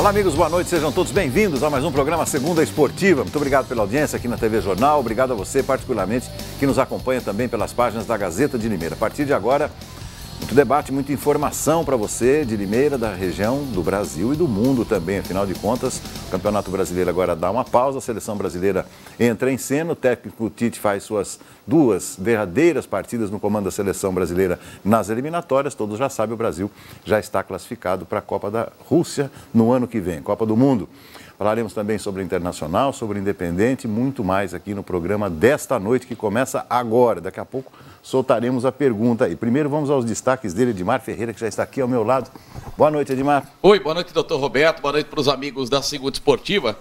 Olá, amigos, boa noite, sejam todos bem-vindos a mais um programa Segunda Esportiva. Muito obrigado pela audiência aqui na TV Jornal, obrigado a você, particularmente, que nos acompanha também pelas páginas da Gazeta de Limeira. A partir de agora, muito debate, muita informação para você de Limeira, da região, do Brasil e do mundo também. Afinal de contas, o Campeonato Brasileiro agora dá uma pausa, a seleção brasileira entra em cena, o técnico Tite faz suas duas derradeiras partidas no comando da seleção brasileira nas eliminatórias. Todos já sabem, o Brasil já está classificado para a Copa da Rússia no ano que vem, Copa do Mundo. Falaremos também sobre o Internacional, sobre o Independente, muito mais aqui no programa desta noite, que começa agora. Daqui a pouco soltaremos a pergunta aí. Primeiro vamos aos destaques dele, Edmar Ferreira, que já está aqui ao meu lado. Boa noite, Edmar. Oi, boa noite, doutor Roberto, boa noite para os amigos da Segunda Esportiva.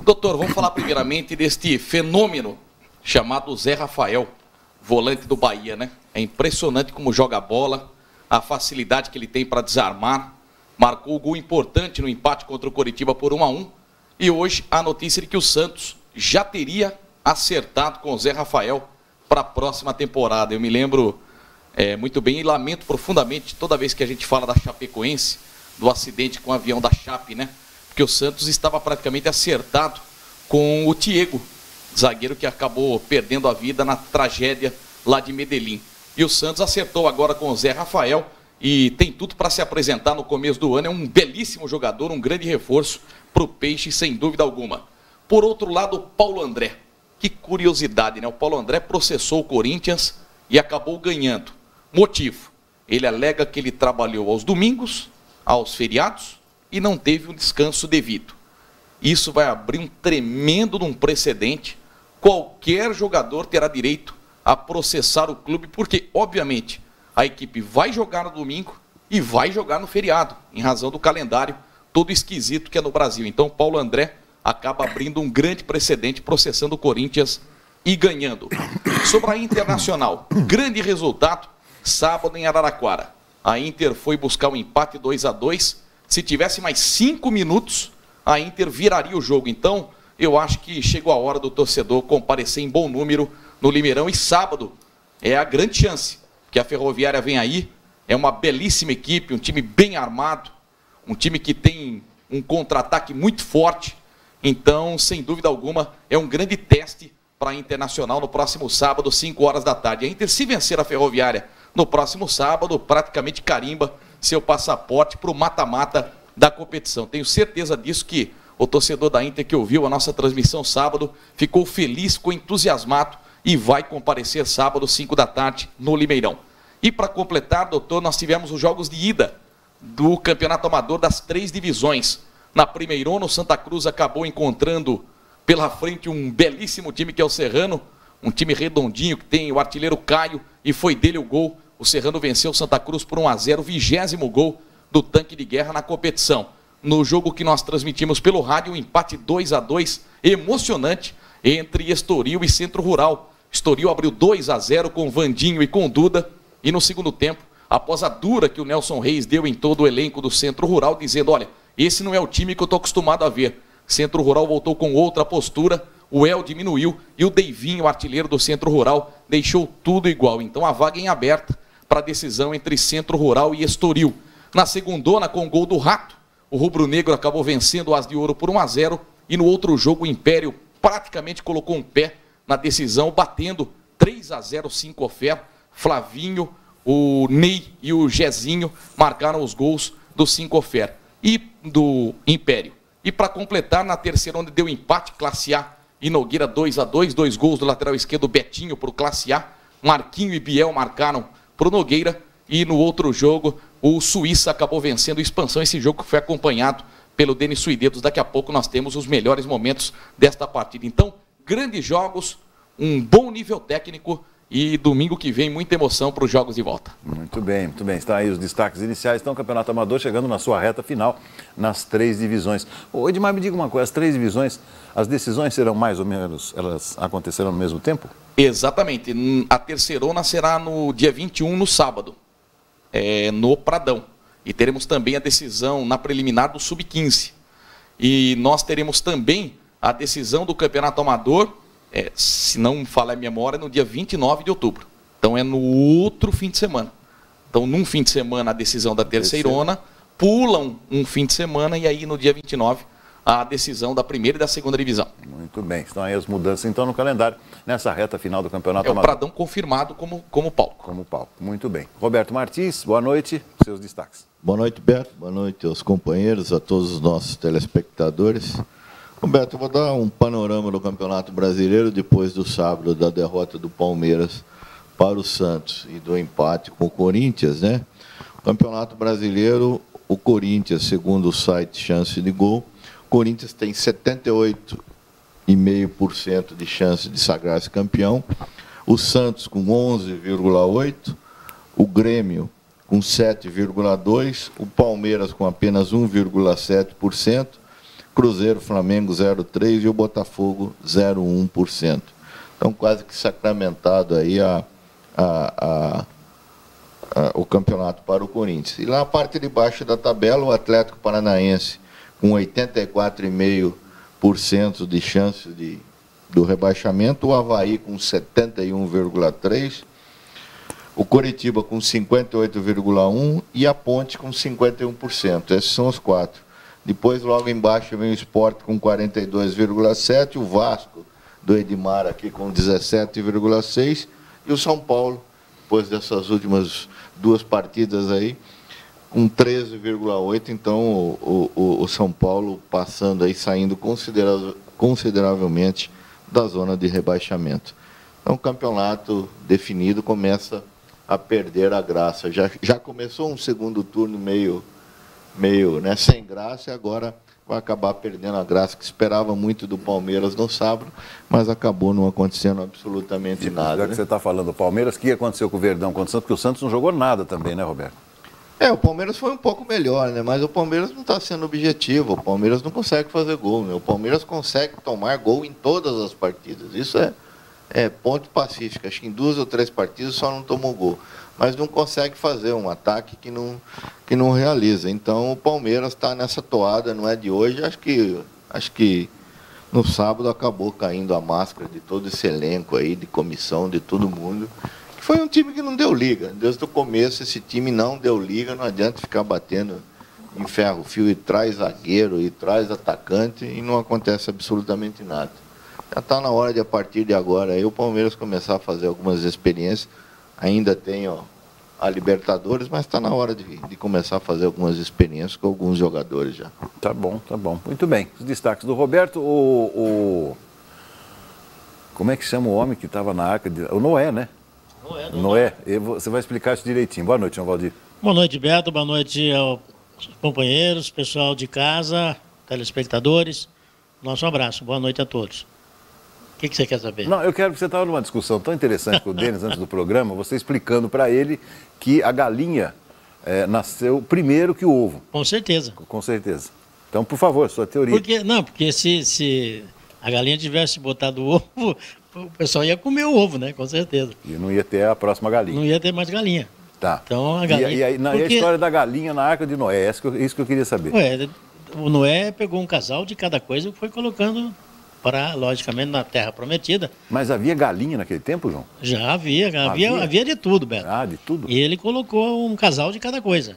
Doutor, vamos falar primeiramente deste fenômeno chamado Zé Rafael, volante do Bahia, né? É impressionante como joga a bola, a facilidade que ele tem para desarmar. Marcou o gol importante no empate contra o Coritiba por 1-1. E hoje a notícia de que o Santos já teria acertado com o Zé Rafael para a próxima temporada. Eu me lembro muito bem e lamento profundamente toda vez que a gente fala da Chapecoense, do acidente com o avião da Chape, né? Porque o Santos estava praticamente acertado com o Thiago, zagueiro que acabou perdendo a vida na tragédia lá de Medellín. E o Santos acertou agora com o Zé Rafael e tem tudo para se apresentar no começo do ano. É um belíssimo jogador, um grande reforço para o Peixe, sem dúvida alguma. Por outro lado, o Paulo André. Que curiosidade, né? O Paulo André processou o Corinthians e acabou ganhando. Motivo: ele alega que ele trabalhou aos domingos, aos feriados e não teve um descanso devido. Isso vai abrir um tremendo precedente. Qualquer jogador terá direito a processar o clube, porque, obviamente, a equipe vai jogar no domingo e vai jogar no feriado, em razão do calendário todo esquisito que é no Brasil. Então, Paulo André acaba abrindo um grande precedente, processando o Corinthians e ganhando. Sobre a Internacional, grande resultado, sábado em Araraquara. A Inter foi buscar um empate 2-2. Se tivesse mais 5 minutos, a Inter viraria o jogo. Então, eu acho que chegou a hora do torcedor comparecer em bom número no Limeirão. E sábado é a grande chance que a Ferroviária vem aí. É uma belíssima equipe, um time bem armado, um time que tem um contra-ataque muito forte. Então, sem dúvida alguma, é um grande teste para a Internacional no próximo sábado, 5 horas da tarde. A Inter, se vencer a Ferroviária no próximo sábado, praticamente carimba seu passaporte para o mata-mata da competição. Tenho certeza disso, que o torcedor da Inter que ouviu a nossa transmissão sábado ficou feliz, ficou entusiasmado e vai comparecer sábado, 5 da tarde, no Limeirão. E para completar, doutor, nós tivemos os jogos de ida do Campeonato Amador das 3 divisões. Na Primeirona, o Santa Cruz acabou encontrando pela frente um belíssimo time que é o Serrano, um time redondinho que tem o artilheiro Caio, e foi dele o gol. O Serrano venceu o Santa Cruz por 1-0, 20º gol do tanque de guerra na competição. No jogo que nós transmitimos pelo rádio, um empate 2-2, emocionante, entre Estoril e Centro Rural. Estoril abriu 2-0 com Vandinho e com Duda, e no segundo tempo, após a dura que o Nelson Reis deu em todo o elenco do Centro Rural, dizendo: olha, esse não é o time que eu estou acostumado a ver. Centro Rural voltou com outra postura, o El diminuiu e o Deivinho, artilheiro do Centro Rural, deixou tudo igual. Então a vaga em aberta para a decisão entre Centro Rural e Estoril. Na segundona, com o gol do Rato, o rubro-negro acabou vencendo o As de Ouro por 1-0, e no outro jogo o Império praticamente colocou um pé na decisão, batendo 3-0 5 Ofé. Flavinho, o Ney e o Jezinho marcaram os gols do 5 Ofé e do Império. E para completar, na terceira, onde deu empate, Classe A e Nogueira 2-2, 2 gols do lateral esquerdo Betinho para o Classe A, Marquinho e Biel marcaram para o Nogueira, e no outro jogo o Suíça acabou vencendo a Expansão, esse jogo que foi acompanhado pelo Denis Suidedos. Daqui a pouco nós temos os melhores momentos desta partida. Então, grandes jogos, um bom nível técnico, e domingo que vem muita emoção para os jogos de volta. Muito bem, muito bem. Está aí os destaques iniciais. Então, o Campeonato Amador chegando na sua reta final nas 3 divisões. Ô, Edmar, me diga uma coisa, as 3 divisões, as decisões serão mais ou menos, elas acontecerão no mesmo tempo? Exatamente. A terceirona será no dia 21, no sábado, no Pradão. E teremos também a decisão na preliminar do Sub-15. E nós teremos também a decisão do Campeonato Amador, se não me falha a memória, no dia 29 de outubro. Então é no outro fim de semana. Então, num fim de semana, a decisão da terceirona, pulam um fim de semana e aí no dia 29 a decisão da primeira e da segunda divisão. Muito bem, estão aí as mudanças então no calendário, nessa reta final do campeonato. É o Pradão confirmado como palco. Como palco, muito bem. Roberto Martins, boa noite, seus destaques. Boa noite, Beto, boa noite aos companheiros, a todos os nossos telespectadores. Roberto, eu vou dar um panorama do Campeonato Brasileiro depois do sábado, da derrota do Palmeiras para o Santos e do empate com o Corinthians, né? O Campeonato Brasileiro, o Corinthians, segundo o site Chance de Gol, o Corinthians tem 78,5% de chance de sagrar-se campeão, o Santos com 11,8%, o Grêmio com 7,2%, o Palmeiras com apenas 1,7%, Cruzeiro, Flamengo 0,3% e o Botafogo 0,1%. Então, quase que sacramentado aí o campeonato para o Corinthians. E lá na parte de baixo da tabela, o Atlético Paranaense com 84,5% de chance do rebaixamento, o Avaí com 71,3%, o Coritiba com 58,1% e a Ponte com 51%. Esses são os quatro. Depois, logo embaixo, vem o Sport com 42,7%, o Vasco do Edmar aqui com 17,6% e o São Paulo, depois dessas últimas duas partidas aí, com 13,8%. Então, o São Paulo passando aí, saindo consideravelmente da zona de rebaixamento. Então, o campeonato definido começa a perder a graça. Já começou um segundo turno meio né, sem graça, e agora vai acabar perdendo a graça, que esperava muito do Palmeiras no sábado, mas acabou não acontecendo absolutamente nada. Já que você está falando do Palmeiras, o que aconteceu com o Verdão contra o Santos? Porque o Santos não jogou nada também, né, Roberto? O Palmeiras foi um pouco melhor, né? Mas o Palmeiras não está sendo objetivo, o Palmeiras não consegue fazer gol, né? O Palmeiras consegue tomar gol em todas as partidas, isso é ponto pacífico. Acho que em 2 ou 3 partidas só não tomou gol, mas não consegue fazer um ataque que não realiza. Então o Palmeiras está nessa toada, não é de hoje. Acho que no sábado acabou caindo a máscara de todo esse elenco aí, de comissão, de todo mundo. Foi um time que não deu liga. Desde o começo esse time não deu liga, não adianta ficar batendo em ferro-fio e traz zagueiro e traz atacante e não acontece absolutamente nada. Já está na hora de, a partir de agora, aí, o Palmeiras começar a fazer algumas experiências. Ainda tem a Libertadores, mas está na hora de começar a fazer algumas experiências com alguns jogadores já. Tá bom, tá bom. Muito bem. Os destaques do Roberto, como é que chama o homem que estava na arca? O Noé, né? Noé. Você vai explicar isso direitinho. Boa noite, João Valdir. Boa noite, Beto. Boa noite aos companheiros, pessoal de casa, telespectadores. Nosso abraço. Boa noite a todos. O que você quer saber? Não, eu quero que você estava numa discussão tão interessante com o Denis antes do programa, você explicando para ele que a galinha nasceu primeiro que o ovo. Com certeza. Com certeza. Então, por favor, sua teoria. Porque se a galinha tivesse botado o ovo, o pessoal ia comer o ovo, né? Com certeza. E não ia ter a próxima galinha. Não ia ter mais galinha. Tá. Então, a galinha... E a história da galinha na Arca de Noé, é isso que eu queria saber. O Noé pegou um casal de cada coisa e foi colocando... logicamente, na Terra Prometida. Mas havia galinha naquele tempo, João? Já havia de tudo, Beto. Ah, de tudo? E ele colocou um casal de cada coisa.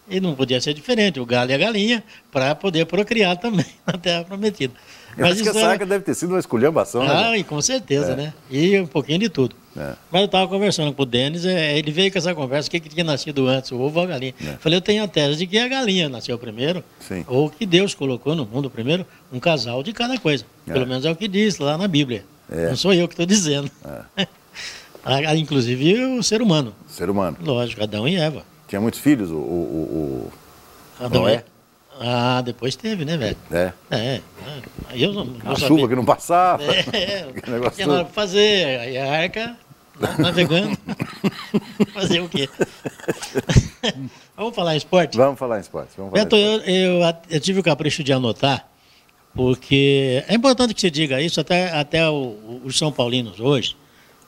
E não podia ser diferente, o galo e a galinha, para poder procriar também na Terra Prometida. Mas acho que essa arca deve ter sido uma esculhambação, né? E com certeza, né? E um pouquinho de tudo. Mas eu estava conversando com o Denis, ele veio com essa conversa, o que tinha nascido antes, o ovo ou a galinha. Falei, eu tenho a tese de que a galinha nasceu primeiro, ou que Deus colocou no mundo primeiro, um casal de cada coisa. Pelo menos é o que diz lá na Bíblia. Não sou eu que estou dizendo. Inclusive o ser humano. Ser humano. Lógico, Adão e Eva. Tinha muitos filhos, o Noé? Depois teve, né, velho? Aí eu não a chuva que não passava. Não tinha nada para fazer. Aí a arca, navegando. Fazer o quê? Vamos falar em esporte? Vamos falar em esporte. Beto, eu tive o capricho de anotar, porque é importante que você diga isso, até os São Paulinos hoje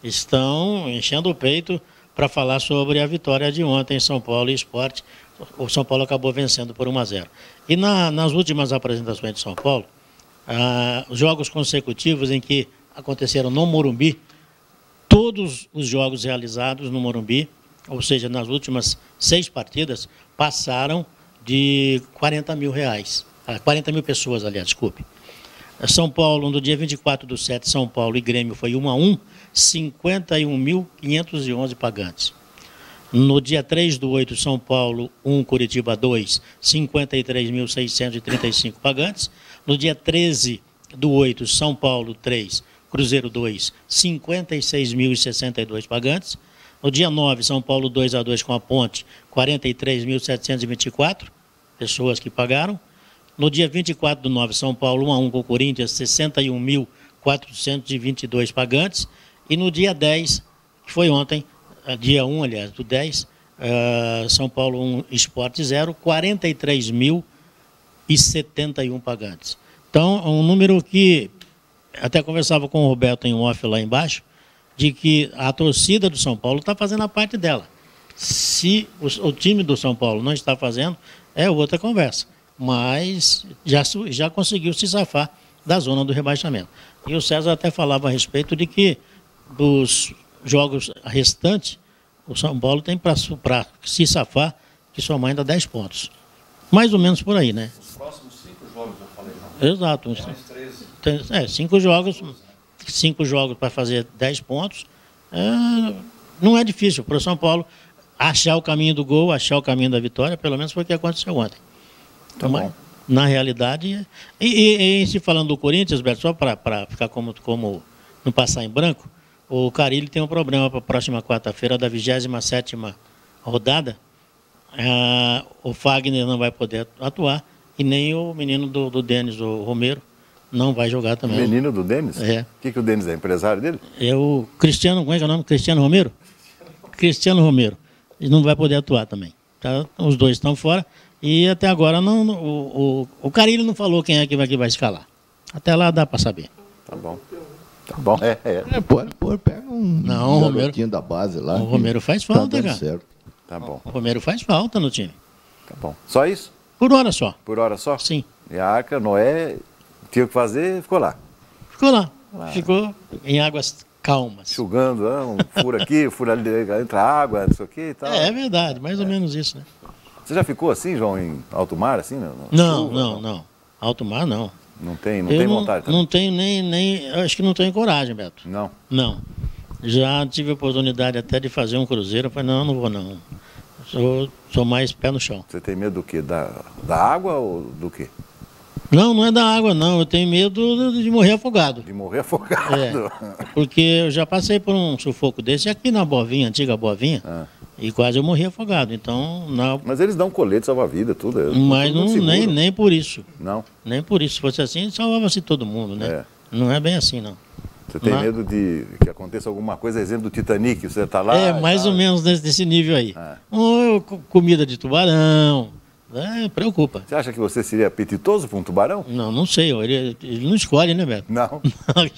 estão enchendo o peito para falar sobre a vitória de ontem em São Paulo e Sport. O São Paulo acabou vencendo por 1-0. E nas últimas apresentações de São Paulo, os jogos consecutivos em que aconteceram no Morumbi, todos os jogos realizados no Morumbi, ou seja, nas últimas 6 partidas, passaram de 40 mil reais. 40 mil pessoas, aliás, desculpe. São Paulo, no dia 24/7, São Paulo e Grêmio foi 1-1, 51.511 pagantes. No dia 3/8, São Paulo 1, Curitiba 2, 53.635 pagantes. No dia 13/8, São Paulo 3, Cruzeiro 2, 56.062 pagantes. No dia 9, São Paulo 2-2 com a Ponte, 43.724 pessoas que pagaram. No dia 24/9, São Paulo 1-1 com o Corinthians, 61.422 pagantes. E no dia 10, que foi ontem, dia 1, aliás, do 10, São Paulo 1, Sport 0, 43.071 pagantes. Então, é um número que, até conversava com o Roberto em off lá embaixo, de que a torcida do São Paulo está fazendo a parte dela. Se o time do São Paulo não está fazendo, é outra conversa. Mas já conseguiu se safar da zona do rebaixamento. E o César até falava a respeito de que dos jogos restantes, o São Paulo tem para se safar que somar ainda 10 pontos. Mais ou menos por aí, né? Os próximos 5 jogos, eu falei, não? Exato. Mais 13. 5 jogos. 5 jogos para fazer 10 pontos, não é difícil para o São Paulo achar o caminho do gol, achar o caminho da vitória, pelo menos foi o que aconteceu ontem. Tá bom. Na realidade, e se falando do Corinthians, Beto, só para ficar como não passar em branco, o Carille tem um problema para a próxima quarta-feira da 27ª rodada. O Fagner não vai poder atuar e nem o menino do Denis, o Romero, não vai jogar também. O menino do Denis? É. O que o Denis é? Empresário dele? É o Cristiano, como é que é o nome? Cristiano Romero? Cristiano Romero. Ele não vai poder atuar também. Tá? Os dois estão fora e até agora o Carille não falou quem é que vai escalar. Até lá dá para saber. Tá bom. Tá bom. Pode pôr, pega um Romero da base lá. O Romero faz falta, tá cara. Certo. Tá bom. O Romero faz falta no time. Tá bom. Só isso? Por hora só. Por hora só? Sim. E a Arca, Noé, tinha o que fazer, ficou lá. Ficou lá. Ficou em águas calmas. Enxugando, um furo aqui, um furo ali, entra água, não sei o que e tal. É verdade, mais ou menos isso, né? Você já ficou assim, João, em alto mar, assim? Não. Alto mar, não. Não tem vontade também? Não tenho nem... Acho que não tenho coragem, Beto. Não? Não. Já tive a oportunidade até de fazer um cruzeiro. Eu falei, não vou não. Sou mais pé no chão. Você tem medo do quê? Da água ou do quê? Não é da água, não. Eu tenho medo de morrer afogado. De morrer afogado? Porque eu já passei por um sufoco desse aqui na Bovinha, antiga Bovinha, e quase eu morri afogado. Então, Mas eles dão colete salva-vida, tudo. Mas nem por isso. Não? Nem por isso. Se fosse assim, salvava-se todo mundo, né? Não é bem assim, não. Você tem medo de que aconteça alguma coisa, exemplo do Titanic, você está lá... mais ou menos desse nível aí. Comida de tubarão, preocupa. Você acha que você seria apetitoso para um tubarão? Não sei. Ele não escolhe, né, Beto? Não.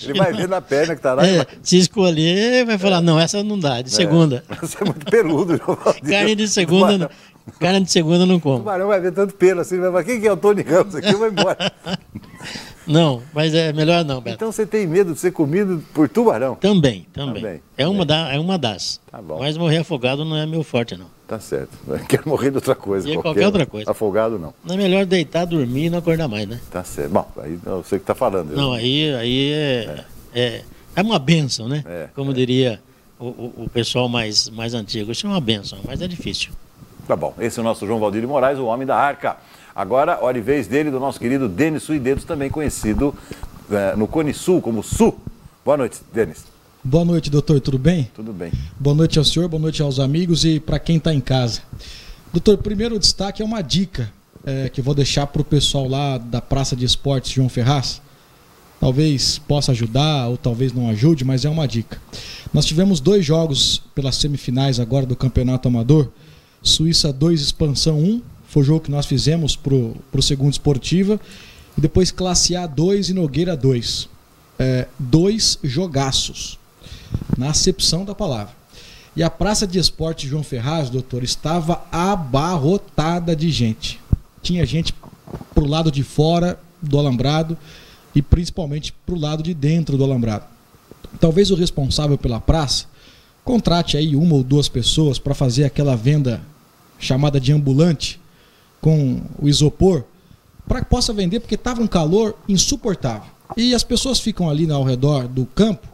Ele vai ver na perna que está lá. Se escolher, vai falar, não, essa não dá, de segunda. Você é muito peludo, João. Carne de segunda não como. O tubarão vai ver tanto pelo assim, vai falar, quem que é o Tony Ramos aqui? Eu vou embora. Não, mas é melhor não, Beto. Então você tem medo de ser comido por tubarão? Também. É uma das. Tá bom. Mas morrer afogado não é meu forte, não. Tá certo. Quero morrer de outra coisa. Qualquer outra coisa. Afogado, não. Não é melhor deitar, dormir e não acordar mais, né? Tá certo. Bom, aí eu sei o que está falando. Não, aí é uma bênção, né? Como diria o pessoal mais antigo. Isso é uma bênção, mas é difícil. Tá bom. Esse é o nosso João Valdir de Moraes, o homem da Arca. Agora, hora e vez dele, do nosso querido Denis Suidedos, também conhecido no Cone Sul como Su. Boa noite, Denis. Boa noite, doutor, tudo bem? Tudo bem. Boa noite ao senhor, boa noite aos amigos e para quem está em casa. Doutor, primeiro destaque é uma dica que eu vou deixar para o pessoal lá da Praça de Esportes João Ferraz. Talvez possa ajudar ou talvez não ajude, mas é uma dica. Nós tivemos 2 jogos pelas semifinais agora do Campeonato Amador. Suíça 2, Expansão 1. Foi o jogo que nós fizemos para o segundo Esportiva. E depois Classe A 2 e Nogueira 2. 2 jogaços, na acepção da palavra. E a Praça de Esportes João Ferraz, doutor, estava abarrotada de gente. Tinha gente pro lado de fora do alambrado e principalmente pro lado de dentro do alambrado. Talvez o responsável pela praça contrate aí 1 ou 2 pessoas para fazer aquela venda chamada de ambulante, com o isopor para que possa vender, porque estava um calor insuportável. E as pessoas ficam ali ao redor do campo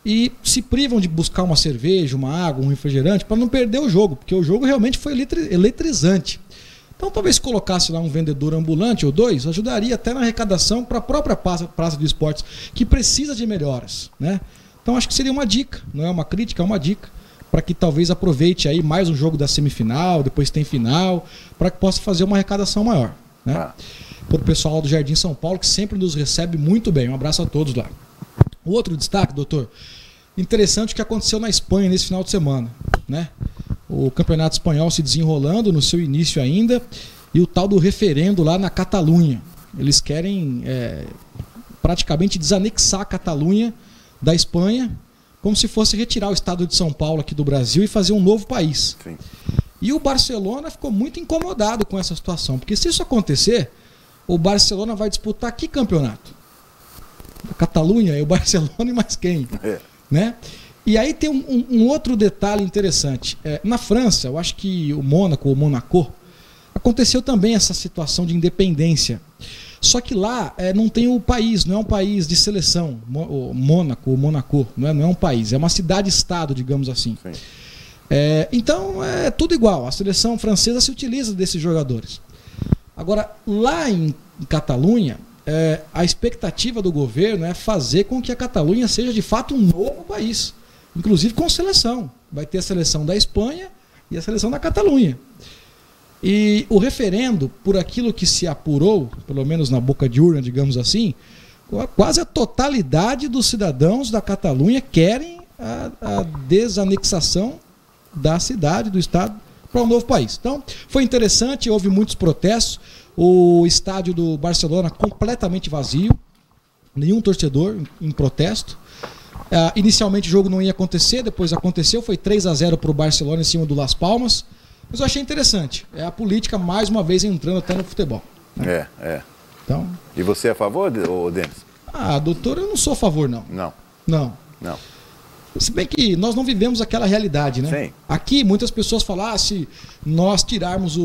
e se privam de buscar uma cerveja, uma água, um refrigerante para não perder o jogo, porque o jogo realmente foi eletrizante. Então talvez se colocasse lá um vendedor ambulante ou dois, ajudaria até na arrecadação para a própria praça de esportes, que precisa de melhoras, né? Então acho que seria uma dica, não é uma crítica, é uma dica, para que talvez aproveite aí mais um jogo da semifinal, depois tem final, para que possa fazer uma arrecadação maior, né? Para o pessoal do Jardim São Paulo, que sempre nos recebe muito bem. Um abraço a todos lá. O outro destaque, doutor, interessante o que aconteceu na Espanha nesse final de semana, né? O campeonato espanhol se desenrolando no seu início ainda, e o tal do referendo lá na Catalunha. Eles querem praticamente desanexar a Catalunha da Espanha, como se fosse retirar o estado de São Paulo aqui do Brasil e fazer um novo país. Sim. E o Barcelona ficou muito incomodado com essa situação, porque se isso acontecer, o Barcelona vai disputar que campeonato? A Catalunha, o Barcelona e mais quem? Né? E aí tem um outro detalhe interessante. Na França, eu acho que o Mônaco, ou Monaco, aconteceu também essa situação de independência. Só que lá não tem o país, não é um país de seleção. O Mônaco, ou Monaco, não é um país, é uma cidade-estado, digamos assim. Então é tudo igual. A seleção francesa se utiliza desses jogadores. Agora, lá em Catalunha, a expectativa do governo é fazer com que a Catalunha seja de fato um novo país, inclusive com seleção. Vai ter a seleção da Espanha e a seleção da Catalunha. E o referendo, por aquilo que se apurou, pelo menos na boca de urna, digamos assim, quase a totalidade dos cidadãos da Catalunha querem a desanexação da cidade, do estado, para um novo país. Então, foi interessante, houve muitos protestos, o estádio do Barcelona completamente vazio, nenhum torcedor em protesto. Inicialmente o jogo não ia acontecer, depois aconteceu, foi 3-0 para o Barcelona em cima do Las Palmas, mas eu achei interessante, é a política mais uma vez entrando até no futebol, né? Então, e você é a favor, Denis? Doutor, eu não sou a favor, não. Não. Se bem que nós não vivemos aquela realidade, né? Sim. Aqui muitas pessoas falam, se nós tirarmos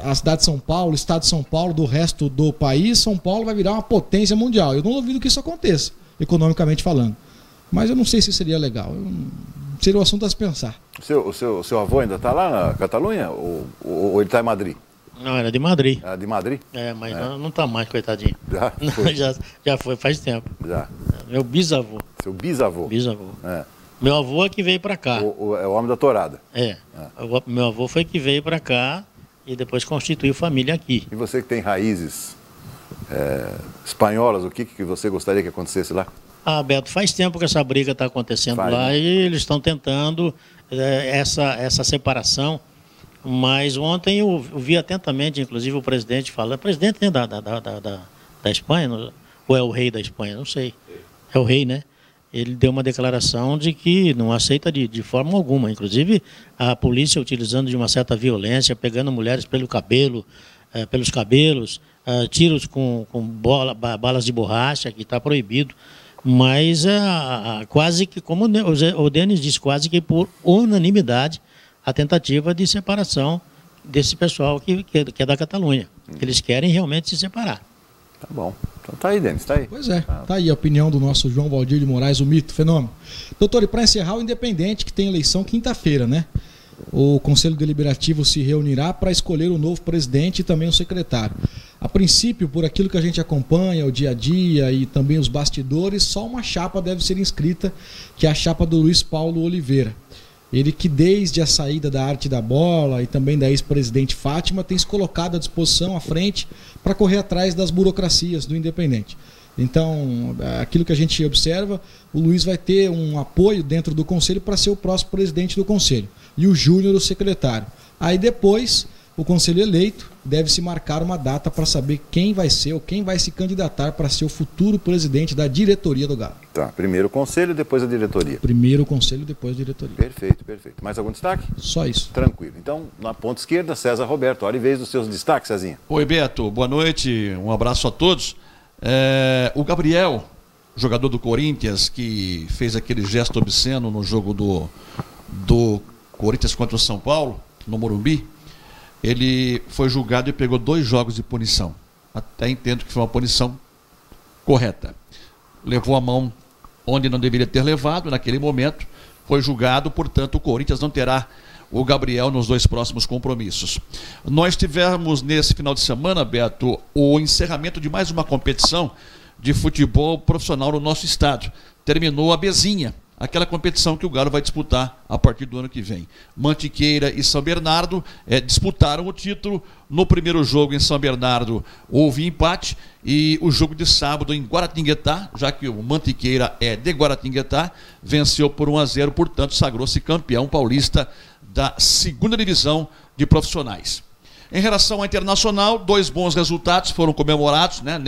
a cidade de São Paulo, o estado de São Paulo do resto do país, São Paulo vai virar uma potência mundial. Eu não duvido que isso aconteça, economicamente falando. Mas eu não sei se seria legal. Seria um assunto a se pensar. O seu avô ainda está lá na Catalunha ou ele está em Madrid? Não, era de Madrid. Era de Madrid? Mas não está mais, coitadinho. Já foi faz tempo. Já. Meu bisavô. Seu bisavô? Bisavô. Meu avô é que veio para cá. É o homem da tourada. Meu avô foi que veio para cá e depois constituiu família aqui. E você que tem raízes espanholas, o que você gostaria que acontecesse lá? Beto, faz tempo que essa briga está acontecendo lá, e eles estão tentando essa separação, mas ontem eu vi atentamente, inclusive, o presidente falando, presidente da Espanha, ou é o rei da Espanha, não sei, é o rei, né? Ele deu uma declaração de que não aceita de forma alguma, inclusive a polícia utilizando de uma certa violência, pegando mulheres pelos cabelos, tiros com balas de borracha, que está proibido. Mas quase que, como o Denis disse, quase que por unanimidade, a tentativa de separação desse pessoal que é da Catalunha. Eles querem realmente se separar. Tá bom. Então tá aí, Denis, tá aí. Pois é, tá aí a opinião do nosso João Valdir de Moraes, o mito, fenômeno. Doutor, e para encerrar, o Independente, que tem eleição quinta-feira, né? O Conselho Deliberativo se reunirá para escolher o novo presidente e também o secretário. A princípio, por aquilo que a gente acompanha, o dia a dia e também os bastidores, só uma chapa deve ser inscrita, que é a chapa do Luiz Paulo Oliveira. Ele que desde a saída da Arte da Bola e também da ex-presidente Fátima tem se colocado à disposição, à frente, para correr atrás das burocracias do Independente. Então, aquilo que a gente observa, o Luiz vai ter um apoio dentro do Conselho para ser o próximo presidente do Conselho. E o Júnior o secretário. Aí depois, o Conselho eleito deve se marcar uma data para saber quem vai ser ou quem vai se candidatar para ser o futuro presidente da diretoria do Galo. Tá, primeiro o Conselho, depois a diretoria. Primeiro o Conselho, depois a diretoria. Perfeito, perfeito. Mais algum destaque? Só isso. Tranquilo. Então, na ponta esquerda, César Roberto. Hora e vez dos seus destaques, Cezinha. Oi, Beto. Boa noite. Um abraço a todos. O Gabriel, jogador do Corinthians, que fez aquele gesto obsceno no jogo do Corinthians contra o São Paulo, no Morumbi, ele foi julgado e pegou 2 jogos de punição. Até entendo que foi uma punição correta. Levou a mão onde não deveria ter levado naquele momento, foi julgado, portanto o Corinthians não terá o Gabriel nos 2 próximos compromissos. Nós tivemos nesse final de semana, Beto, o encerramento de mais uma competição de futebol profissional no nosso estado. Terminou a Bezinha, aquela competição que o Galo vai disputar a partir do ano que vem. Mantiqueira e São Bernardo disputaram o título. No primeiro jogo em São Bernardo houve empate, e o jogo de sábado em Guaratinguetá, já que o Mantiqueira é de Guaratinguetá, venceu por 1-0, portanto sagrou-se campeão paulista da 2ª divisão de profissionais. Em relação ao Internacional, 2 bons resultados foram comemorados, né,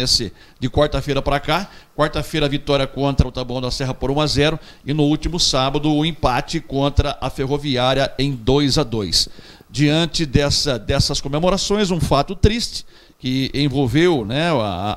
de quarta-feira para cá. Quarta-feira a vitória contra o Taboão da Serra por 1-0, e no último sábado o empate contra a Ferroviária em 2-2. Diante dessas comemorações, um fato triste que envolveu, né,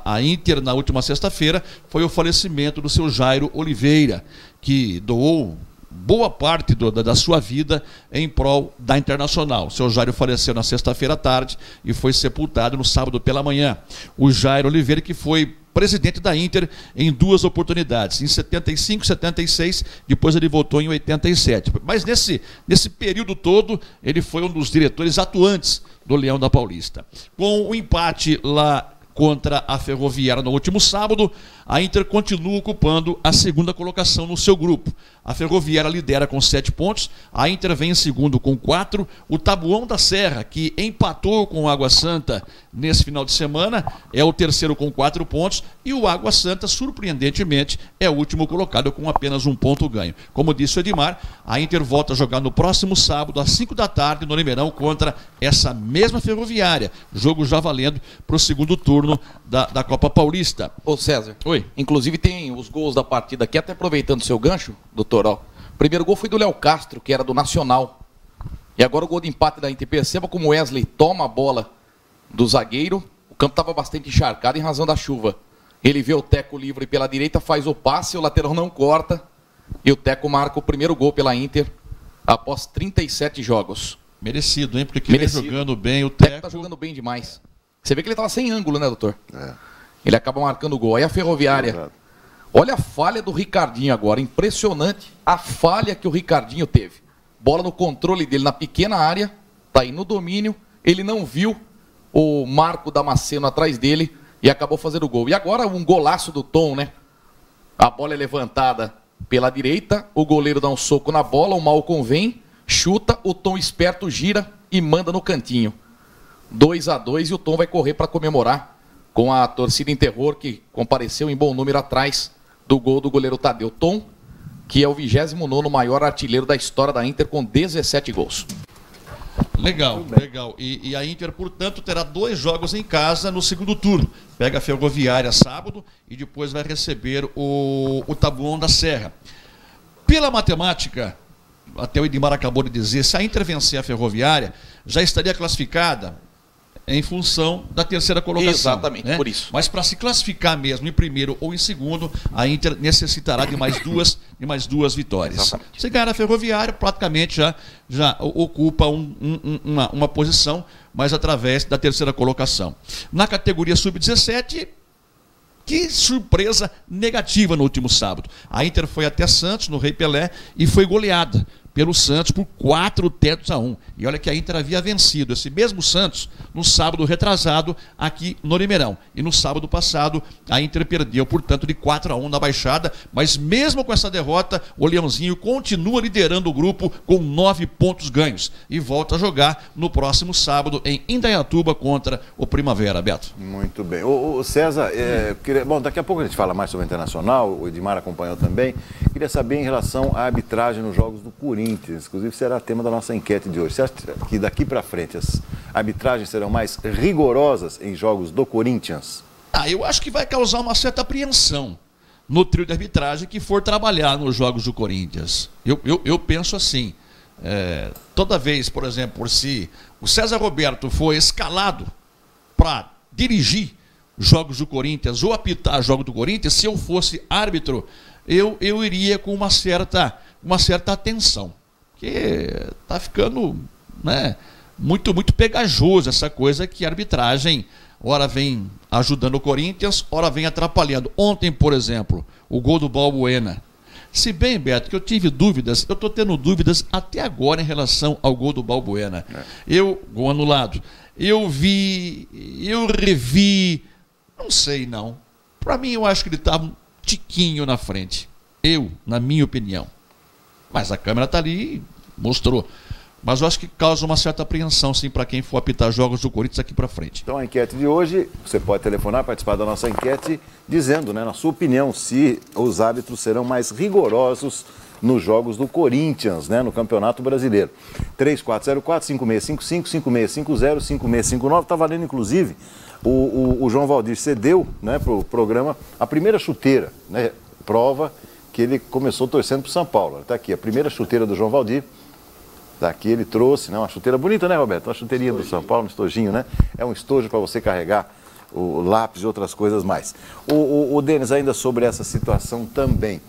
a Inter na última sexta-feira foi o falecimento do seu Jairo Oliveira, que doou boa parte da sua vida em prol da Internacional. O seu Jairo faleceu na sexta-feira à tarde e foi sepultado no sábado pela manhã. O Jairo Oliveira, que foi presidente da Inter em 2 oportunidades, em 75, 76, depois ele voltou em 87. Mas nesse período todo, ele foi um dos diretores atuantes do Leão da Paulista. Com o empate lá contra a Ferroviária no último sábado, a Inter continua ocupando a 2ª colocação no seu grupo. A Ferroviária lidera com 7 pontos, a Inter vem em segundo com 4, o Taboão da Serra, que empatou com o Água Santa nesse final de semana, é o terceiro com 4 pontos, e o Água Santa, surpreendentemente, é o último colocado com apenas 1 ponto ganho. Como disse o Edmar, a Inter volta a jogar no próximo sábado, às 5 da tarde, no Limeirão, contra essa mesma Ferroviária, jogo já valendo para o 2º turno da Copa Paulista. Ô César, oi. Inclusive tem os gols da partida aqui, até aproveitando o seu gancho, doutor. Ó. O primeiro gol foi do Léo Castro, que era do Nacional. E agora o gol de empate da Inter. Perceba como o Wesley toma a bola do zagueiro. O campo estava bastante encharcado em razão da chuva. Ele vê o Teco livre pela direita, faz o passe, o lateral não corta. E o Teco marca o primeiro gol pela Inter após 37 jogos. Merecido, hein? Porque ele jogando bem, o Teco tá jogando bem demais. Você vê que ele estava sem ângulo, né, doutor? É. Ele acaba marcando o gol. Aí a Ferroviária. Olha a falha do Ricardinho agora. Impressionante a falha que o Ricardinho teve. Bola no controle dele na pequena área. Tá aí no domínio. Ele não viu o Marco Damasceno atrás dele e acabou fazendo o gol. E agora um golaço do Tom, né? A bola é levantada pela direita. O goleiro dá um soco na bola. O Malcom vem, chuta. O Tom esperto gira e manda no cantinho. 2-2, e o Tom vai correr para comemorar com a torcida em terror que compareceu em bom número atrás do gol do goleiro Tadeu. Tom, que é o 29º maior artilheiro da história da Inter, com 17 gols. Legal, legal. E a Inter, portanto, terá 2 jogos em casa no 2º turno. Pega a Ferroviária sábado e depois vai receber o Taboão da Serra. Pela matemática, até o Edmar acabou de dizer, se a Inter vencer a Ferroviária, já estaria classificada em função da 3ª colocação. Exatamente, né? por isso. Mas para se classificar mesmo em primeiro ou em segundo, a Inter necessitará de mais duas vitórias. Exatamente. Se ganhar a Ferroviária, praticamente já ocupa uma posição, mas através da 3ª colocação. Na categoria sub-17, que surpresa negativa no último sábado. A Inter foi até Santos, no Rei Pelé, e foi goleada pelo Santos por 4-1. E olha que a Inter havia vencido esse mesmo Santos no sábado retrasado aqui no Limeirão. E no sábado passado a Inter perdeu, portanto, de 4-1 na Baixada. Mas mesmo com essa derrota, o Leãozinho continua liderando o grupo com 9 pontos ganhos. E volta a jogar no próximo sábado em Indaiatuba contra o Primavera, Beto. Muito bem. O César, bom, daqui a pouco a gente fala mais sobre o Internacional, o Edmar acompanhou também. Queria saber em relação à arbitragem nos jogos do Corinthians. Inclusive será tema da nossa enquete de hoje. Você acha que daqui para frente as arbitragens serão mais rigorosas em jogos do Corinthians? Eu acho que vai causar uma certa apreensão no trio de arbitragem que for trabalhar nos jogos do Corinthians. Eu penso assim, toda vez, por exemplo, se o César Roberto for escalado para dirigir jogos do Corinthians ou apitar jogos do Corinthians, se eu fosse árbitro, eu iria com uma certa atenção, porque está ficando, né, muito pegajoso essa coisa que a arbitragem ora vem ajudando o Corinthians, ora vem atrapalhando. Ontem, por exemplo, o gol do Balbuena. Se bem, Beto, que eu tive dúvidas, eu estou tendo dúvidas até agora em relação ao gol do Balbuena. Gol anulado. Eu revi, não sei não. Para mim, eu acho que ele estava um tiquinho na frente. Na minha opinião. Mas a câmera está ali, mostrou. Mas eu acho que causa uma certa apreensão, sim, para quem for apitar jogos do Corinthians aqui para frente. Então, a enquete de hoje, você pode telefonar, participar da nossa enquete, dizendo, né, na sua opinião, se os árbitros serão mais rigorosos nos jogos do Corinthians, né, no Campeonato Brasileiro. 3404-5655, 5650, 5659. Está valendo, inclusive, o João Valdir cedeu, né, para o programa a primeira chuteira, né, prova que ele começou torcendo para o São Paulo. Está aqui, a primeira chuteira do João Valdir. Daqui ele trouxe, né, uma chuteira bonita, né, Roberto? Uma chuteirinha do São Paulo, um estojinho, né? É um estojo para você carregar o lápis e outras coisas mais. O Denis, ainda sobre essa situação também.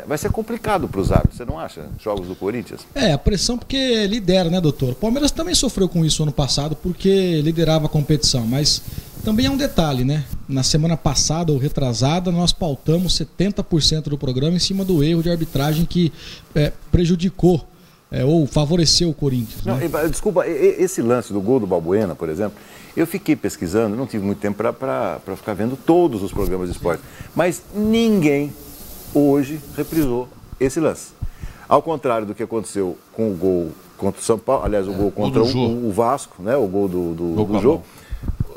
Vai ser complicado para os árbitros, você não acha? Jogos do Corinthians? A pressão porque lidera, né, doutor? O Palmeiras também sofreu com isso ano passado porque liderava a competição, mas também é um detalhe, né? Na semana passada ou retrasada, nós pautamos 70% do programa em cima do erro de arbitragem que prejudicou ou favoreceu o Corinthians. Né? Não, desculpa, esse lance do gol do Balbuena, por exemplo, eu fiquei pesquisando, não tive muito tempo para ficar vendo todos os programas de esporte, mas ninguém hoje reprisou esse lance. Ao contrário do que aconteceu com o gol contra o São Paulo, aliás, o gol contra o Vasco, né, o gol do jogo,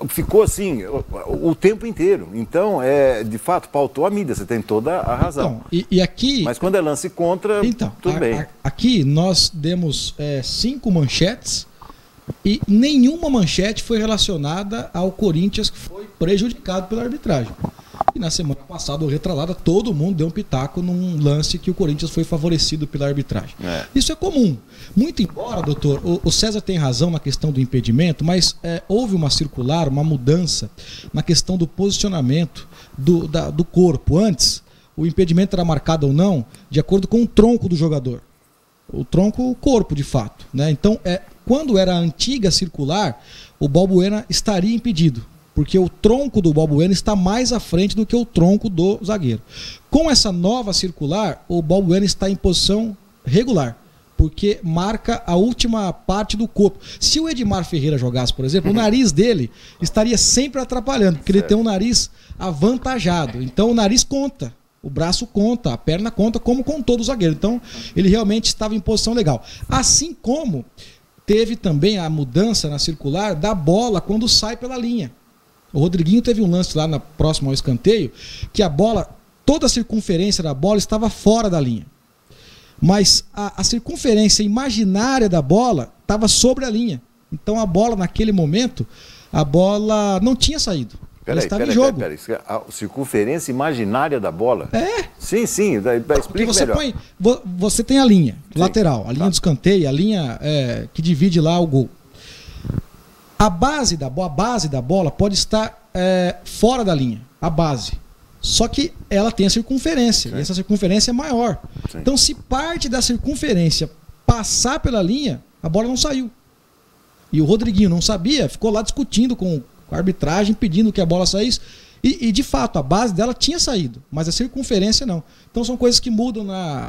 ficou assim o tempo inteiro. Então, de fato, pautou a mídia, você tem toda a razão. Então, e aqui... Mas quando é lance contra, tudo bem. Aqui nós demos 5 manchetes e nenhuma manchete foi relacionada ao Corinthians que foi prejudicado pela arbitragem. E na semana passada, ou retrasada, todo mundo deu um pitaco num lance que o Corinthians foi favorecido pela arbitragem. Isso é comum. Muito embora, doutor, o César tem razão na questão do impedimento, mas houve uma circular, uma mudança na questão do posicionamento do corpo. Antes, o impedimento era marcado ou não de acordo com o tronco do jogador. O tronco, o corpo, de fato. Né? Então, quando era a antiga circular, o Balbuena estaria impedido, porque o tronco do Balbuena está mais à frente do que o tronco do zagueiro. Com essa nova circular, o Balbuena está em posição regular, porque marca a última parte do corpo. Se o Edmar Ferreira jogasse, por exemplo, o nariz dele estaria sempre atrapalhando, porque ele tem um nariz avantajado. Então o nariz conta, o braço conta, a perna conta, como com todo zagueiro. Então ele realmente estava em posição legal. Assim como teve também a mudança na circular da bola quando sai pela linha. O Rodriguinho teve um lance lá próximo ao escanteio, que a bola, toda a circunferência da bola estava fora da linha. Mas a circunferência imaginária da bola estava sobre a linha. Então a bola, naquele momento, a bola não tinha saído. Ela estava em jogo. Peraí. A circunferência imaginária da bola? Sim, explica melhor. Você tem a linha lateral, a linha do escanteio, a linha que divide lá o gol. A base da bola pode estar fora da linha, a base. Só que ela tem a circunferência, e essa circunferência é maior. Sim. Então, se parte da circunferência passar pela linha, a bola não saiu. E o Rodriguinho não sabia, ficou lá discutindo com a arbitragem, pedindo que a bola saísse. E de fato, a base dela tinha saído, mas a circunferência não. Então, são coisas que mudam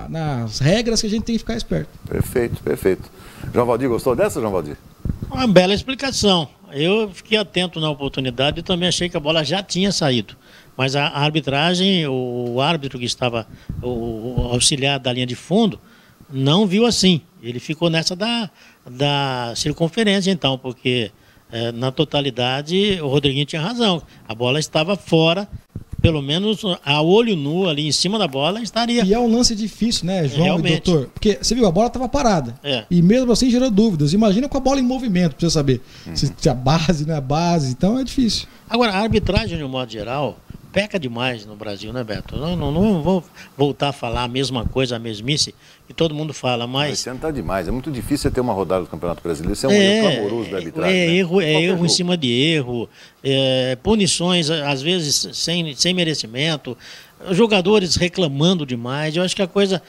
nas regras que a gente tem que ficar esperto. Perfeito. João Valdir, gostou dessa, João Valdir? Uma bela explicação. Eu fiquei atento na oportunidade e também achei que a bola já tinha saído. Mas a arbitragem, o árbitro que estava, o auxiliar da linha de fundo, não viu assim. Ele ficou nessa da circunferência, então, porque na totalidade o Rodriguinho tinha razão. A bola estava fora, pelo menos a olho nu ali em cima da bola estaria. E é um lance difícil, né, João e doutor? Porque você viu, a bola estava parada. E mesmo assim gerou dúvidas. Imagina com a bola em movimento, pra você saber se a base não é a base. Então é difícil. Agora, a arbitragem, de um modo geral, peca demais no Brasil, né, Beto? Não vou voltar a falar a mesma coisa, a mesmice, que todo mundo fala, mas... Esse ano tá demais, é muito difícil você ter uma rodada do Campeonato Brasileiro, isso é um erro clamoroso da arbitragem. Erro em cima de erro, punições, às vezes, sem merecimento, jogadores reclamando demais. Eu acho que a coisa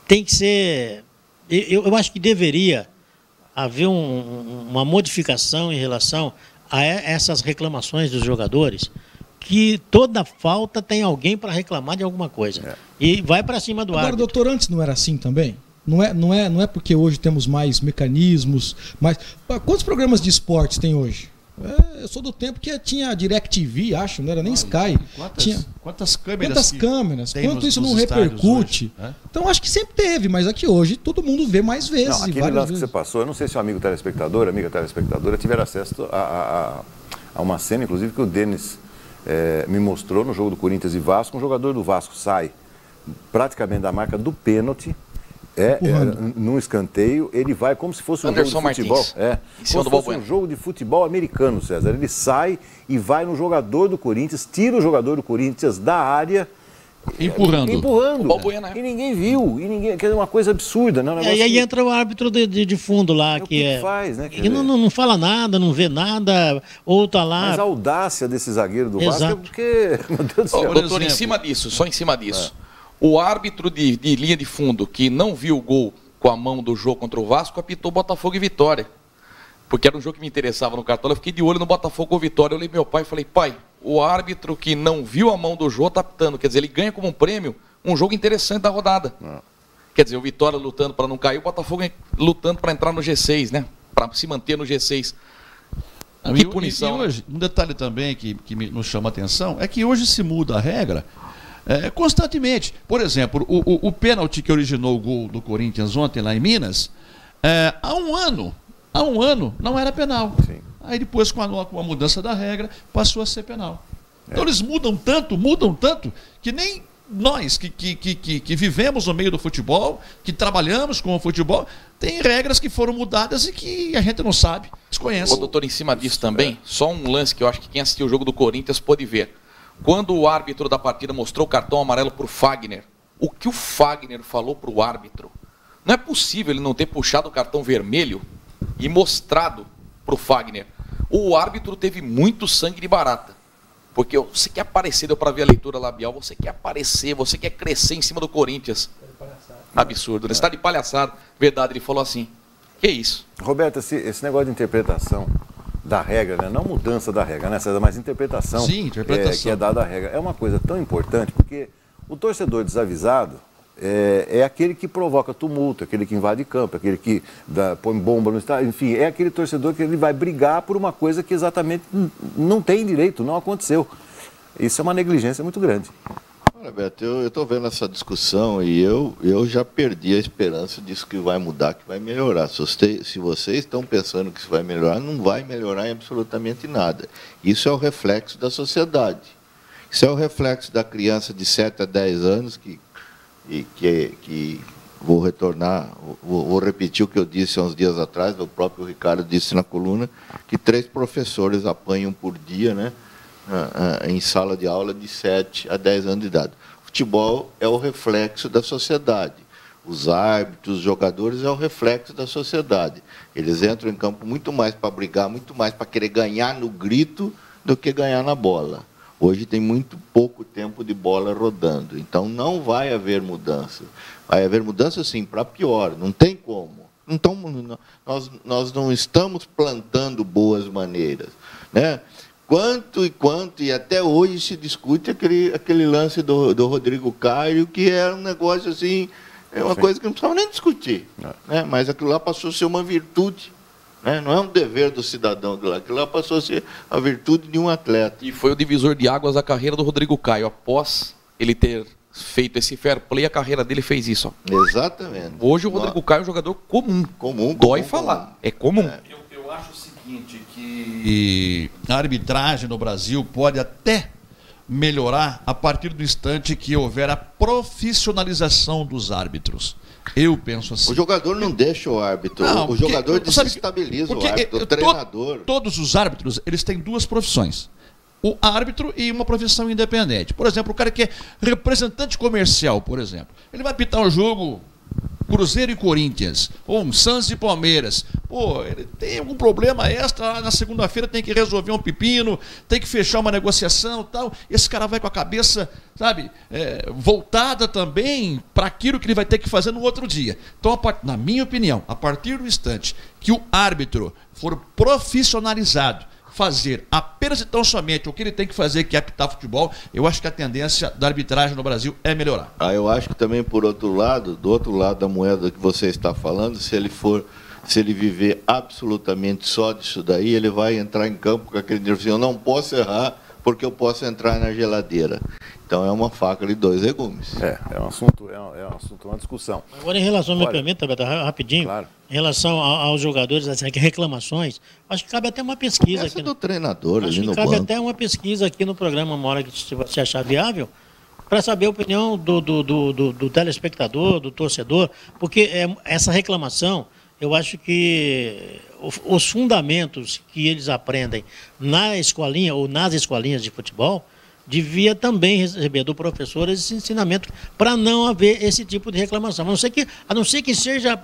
tem que ser... Eu acho que deveria haver uma modificação em relação a essas reclamações dos jogadores, que toda falta tem alguém para reclamar de alguma coisa. E vai para cima do árbitro. Agora, doutor, antes não era assim também? Não é porque hoje temos mais mecanismos, mais... Quantos programas de esportes tem hoje? Eu sou do tempo que tinha DirecTV, acho, não era nem Sky. Quantas câmeras? Quanto isso não repercute? Hoje, né? Então acho que sempre teve, mas aqui hoje todo mundo vê mais vezes. Não, aquele lance que você passou, eu não sei se o amigo telespectador, amiga telespectadora, tiveram acesso a uma cena, inclusive, que o Denis me mostrou no jogo do Corinthians e Vasco. Um jogador do Vasco sai praticamente da marca do pênalti. Num escanteio, ele vai como se fosse um jogo de futebol. Como se fosse um jogo de futebol americano, César. Ele sai e vai no jogador do Corinthians, tira o jogador do Corinthians da área. Empurrando. E ninguém viu. Que é uma coisa absurda. Né? E aí entra o árbitro de fundo lá, que faz, né? Que não fala nada, não vê nada, ou tá lá... Mas a audácia desse zagueiro do Vasco é porque... Meu Deus do céu. Doutor, em cima disso, o árbitro de linha de fundo que não viu o gol com a mão do jogo contra o Vasco apitou Botafogo e Vitória. Porque era um jogo que me interessava no Cartola. Eu fiquei de olho no Botafogo ou Vitória. Eu olhei meu pai e falei, pai, o árbitro que não viu a mão do jogo tá apitando. Quer dizer, ele ganha como um prêmio um jogo interessante da rodada. Quer dizer, o Vitória lutando para não cair, o Botafogo lutando para entrar no G6, né? Para se manter no G6. Que punição. E hoje, um detalhe também que nos chama a atenção é que hoje se muda a regra constantemente. Por exemplo, o pênalti que originou o gol do Corinthians ontem lá em Minas, há um ano não era penal. Sim. Aí depois, com a mudança da regra, passou a ser penal. Então eles mudam tanto, que nem nós que vivemos no meio do futebol, que trabalhamos com o futebol, tem regras que foram mudadas e que a gente não sabe, desconhece. Doutor, em cima disso também, só um lance que eu acho que quem assistiu o jogo do Corinthians pôde ver. Quando o árbitro da partida mostrou o cartão amarelo para o Fagner, o que o Fagner falou para o árbitro? Não é possível ele não ter puxado o cartão vermelho e mostrado para o Fagner. O árbitro teve muito sangue de barata. Porque você quer aparecer, deu para ver a leitura labial, você quer aparecer, você quer crescer em cima do Corinthians. Absurdo, né? Você está de palhaçada. Verdade, ele falou assim. Que isso? Roberto, esse negócio de interpretação da regra, né? Não mudança da regra, né, César? Mas interpretação, que é dada à regra. É uma coisa tão importante, porque o torcedor desavisado é aquele que provoca tumulto, aquele que invade campo, aquele que põe bomba no estádio, enfim, é aquele torcedor que ele vai brigar por uma coisa que exatamente não tem direito, não aconteceu. Isso é uma negligência muito grande. Olha, Beto, eu estou vendo essa discussão e eu já perdi a esperança disso que vai mudar, que vai melhorar. Se vocês estão pensando que isso vai melhorar, não vai melhorar em absolutamente nada. Isso é o reflexo da sociedade. Isso é o reflexo da criança de 7 a 10 anos que vou retornar, vou repetir o que eu disse há uns dias atrás, o próprio Ricardo disse na coluna, que 3 professores apanham por dia, né? Em sala de aula de 7 a 10 anos de idade. O futebol é o reflexo da sociedade. Os árbitros, os jogadores é o reflexo da sociedade. Eles entram em campo muito mais para brigar, muito mais para querer ganhar no grito do que ganhar na bola. Hoje tem muito pouco tempo de bola rodando, então não vai haver mudança. Vai haver mudança, sim, para pior, não tem como. Então, nós não estamos plantando boas maneiras, né? Quanto, e até hoje se discute aquele lance do Rodrigo Caio, que era um negócio assim, uma coisa que não precisava nem discutir. Né? Mas aquilo lá passou a ser uma virtude. Né? Não é um dever do cidadão, aquilo lá passou a ser a virtude de um atleta. E foi o divisor de águas da carreira do Rodrigo Caio. Após ele ter feito esse fair play, a carreira dele fez isso. Ó. Exatamente. Hoje o Rodrigo Caio é um jogador comum. Dói falar. É comum. Eu acho o seguinte, que a arbitragem no Brasil pode até melhorar a partir do instante que houver a profissionalização dos árbitros. Eu penso assim. O jogador não deixa o árbitro, o jogador desestabiliza o árbitro, o treinador. Todos os árbitros, eles têm 2 profissões. O árbitro e uma profissão independente. Por exemplo, o cara que é representante comercial, por exemplo. Ele vai apitar um jogo Cruzeiro e Corinthians, ou um Santos e Palmeiras. Pô, ele tem algum problema extra lá na segunda-feira, tem que resolver um pepino, tem que fechar uma negociação e tal. Esse cara vai com a cabeça, sabe, voltada também para aquilo que ele vai ter que fazer no outro dia. Então, na minha opinião, a partir do instante que o árbitro for profissionalizado, fazer apenas e tão somente o que ele tem que fazer, que é apitar futebol, eu acho que a tendência da arbitragem no Brasil é melhorar. Eu acho que também, por outro lado, do outro lado da moeda que você está falando, se ele viver absolutamente só disso daí, ele vai entrar em campo com aquele nervoso, eu não posso errar porque eu posso entrar na geladeira. Então é uma faca de dois legumes. É um assunto, uma discussão. Agora, em relação, me permita, Beto, rapidinho, claro. Em relação aos jogadores, assim, reclamações, acho que cabe até uma pesquisa Essa aqui. do treinador Acho ali que no cabe banco. até uma pesquisa aqui no programa, uma hora que você achar viável, para saber a opinião do telespectador, do torcedor, porque essa reclamação, eu acho que os fundamentos que eles aprendem na escolinha ou nas escolinhas de futebol, devia também receber do professor esse ensinamento para não haver esse tipo de reclamação. A não ser que seja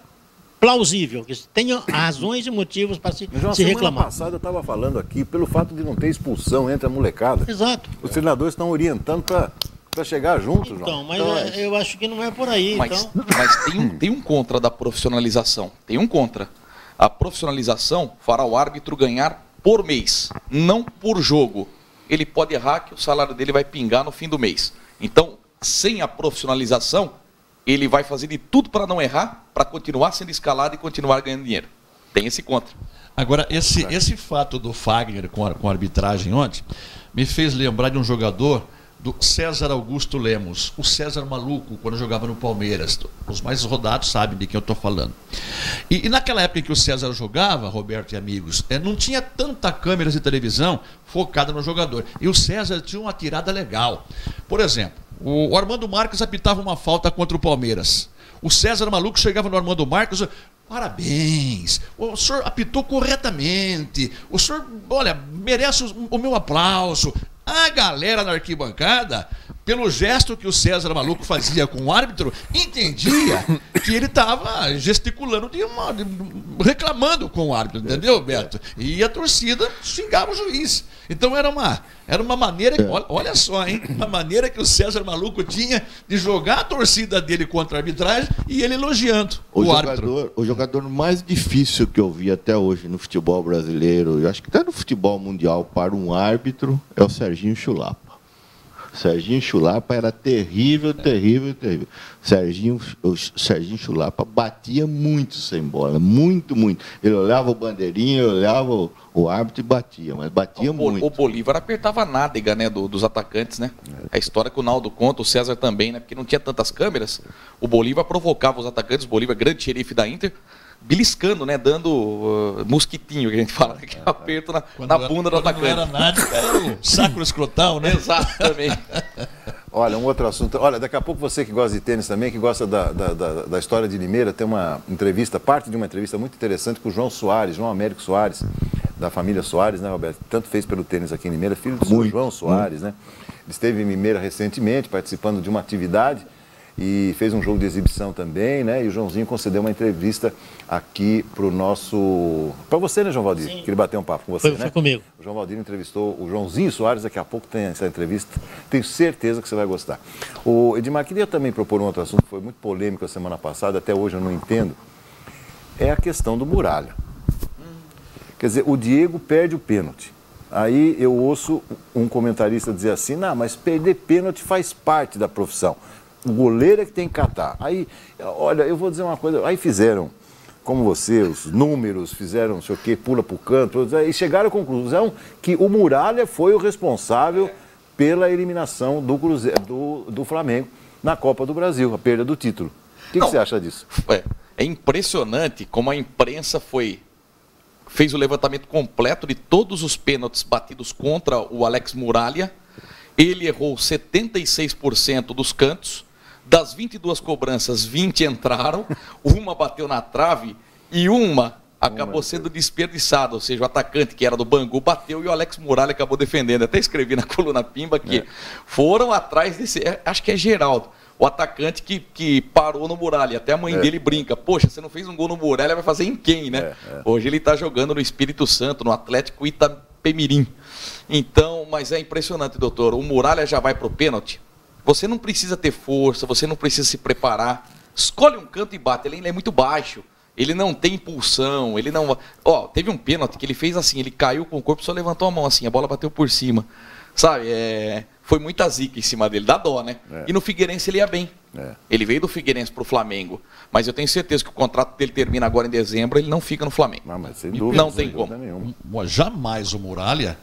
plausível, que tenha razões e motivos para se reclamar. Semana passada eu estava falando aqui, pelo fato de não ter expulsão entre a molecada. Exato. Os treinadores estão orientando para chegar juntos, João. Então, mas eu acho que não é por aí. Mas tem um contra da profissionalização. Tem um contra. A profissionalização fará o árbitro ganhar por mês, não por jogo. Ele pode errar que o salário dele vai pingar no fim do mês. Então, sem a profissionalização, ele vai fazer de tudo para não errar, para continuar sendo escalado e continuar ganhando dinheiro. Tem esse contra. Agora, esse fato do Fagner com a arbitragem ontem me fez lembrar de um jogador, do César Augusto Lemos, o César Maluco, quando jogava no Palmeiras. Os mais rodados sabem de quem eu estou falando. E naquela época em que o César jogava, Roberto e amigos, não tinha tanta câmeras de televisão focada no jogador. E o César tinha uma tirada legal. Por exemplo, o Armando Marques apitava uma falta contra o Palmeiras. O César Maluco chegava no Armando Marques: parabéns, o senhor apitou corretamente, o senhor, olha, merece o meu aplauso. A galera na arquibancada, pelo gesto que o César Maluco fazia com o árbitro, entendia que ele estava gesticulando, reclamando com o árbitro, entendeu, Beto? E a torcida xingava o juiz. Então era uma maneira, olha só, hein? Uma maneira que o César Maluco tinha de jogar a torcida dele contra a arbitragem e ele elogiando o árbitro. O jogador mais difícil que eu vi até hoje no futebol brasileiro, eu acho que até no futebol mundial, para um árbitro, é o Serginho Chulapa. Serginho Chulapa era terrível. O Serginho Chulapa batia muito sem bola, muito. Ele olhava o bandeirinha, olhava o árbitro e batia, mas batia muito. O Bolívar apertava a nádega, né, dos atacantes, né? A história que o Naldo conta, o César também, né? Porque não tinha tantas câmeras. O Bolívar provocava os atacantes, o Bolívar, grande xerife da Inter, beliscando, né? Dando mosquitinho, que a gente fala, que aperto na bunda do atacante. Não era nádega, era o sacro escrotal, né? Exatamente. Olha, um outro assunto. Olha, daqui a pouco você que gosta de tênis também, que gosta da história de Limeira, tem uma entrevista, parte de uma entrevista muito interessante com o João Américo Soares, da família Soares, né, Roberto? Tanto fez pelo tênis aqui em Limeira, filho do senhor João Soares, né? Ele esteve em Limeira recentemente, participando de uma atividade e fez um jogo de exibição também, né? E o Joãozinho concedeu uma entrevista aqui para você, né, João Valdir? Sim. Queria bater um papo com você, né? Foi comigo. O João Valdir entrevistou o Joãozinho Soares, daqui a pouco tem essa entrevista, tenho certeza que você vai gostar. O Edmar, queria também propor um outro assunto que foi muito polêmico a semana passada, até hoje eu não entendo, é a questão do Muralha. Quer dizer, o Diego perde o pênalti. Aí eu ouço um comentarista dizer assim, não, mas perder pênalti faz parte da profissão. O goleiro é que tem que catar. Aí, olha, eu vou dizer uma coisa, aí fizeram, como você, os números, fizeram não sei o quê, pula para o canto, e chegaram à conclusão que o Muralha foi o responsável pela eliminação do Flamengo na Copa do Brasil, a perda do título. O que você acha disso? É impressionante como a imprensa fez o levantamento completo de todos os pênaltis batidos contra o Alex Muralha. Ele errou 76% dos cantos. Das 22 cobranças, 20 entraram, uma bateu na trave e uma acabou sendo desperdiçada. Ou seja, o atacante, que era do Bangu, bateu e o Alex Muralha acabou defendendo. Até escrevi na coluna Pimba que foram atrás desse, acho que é Geraldo, o atacante que parou no Muralha. Até a mãe dele brinca. Poxa, você não fez um gol no Muralha, vai fazer em quem, né? Hoje ele está jogando no Espírito Santo, no Atlético Itapemirim. Então, mas é impressionante, doutor. O Muralha já vai para o pênalti. Você não precisa ter força, você não precisa se preparar. Escolhe um canto e bate. Ele é muito baixo. Ele não tem impulsão, ele não... Ó, teve um pênalti que ele fez assim, ele caiu com o corpo, só levantou a mão assim, a bola bateu por cima. Sabe, foi muita zica em cima dele, dá dó, né? E no Figueirense ele ia bem. Ele veio do Figueirense para o Flamengo, mas eu tenho certeza que o contrato dele termina agora em dezembro, ele não fica no Flamengo. Não, mas sem dúvida, não tem como. Jamais o Muralha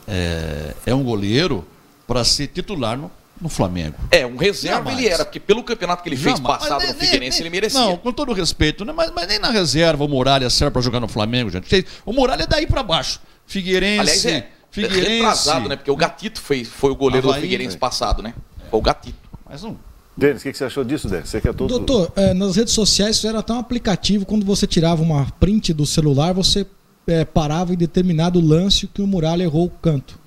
é um goleiro para ser titular no Flamengo. Um reserva jamais. Ele era, porque pelo campeonato que ele fez passado no Figueirense, ele merecia. Não, com todo respeito, né? mas nem na reserva o Muralha serve para jogar no Flamengo, gente. O Muralha é daí para baixo. Figueirense... Aliás, retrasado, né? Porque o Gatito foi o goleiro do Figueirense passado, né? Foi o Gatito. Mas não... Denis, o que você achou disso, Denis? Você que é todo... Doutor, nas redes sociais isso era até um aplicativo, quando você tirava uma print do celular, você parava em determinado lance que o Muralha errou o canto.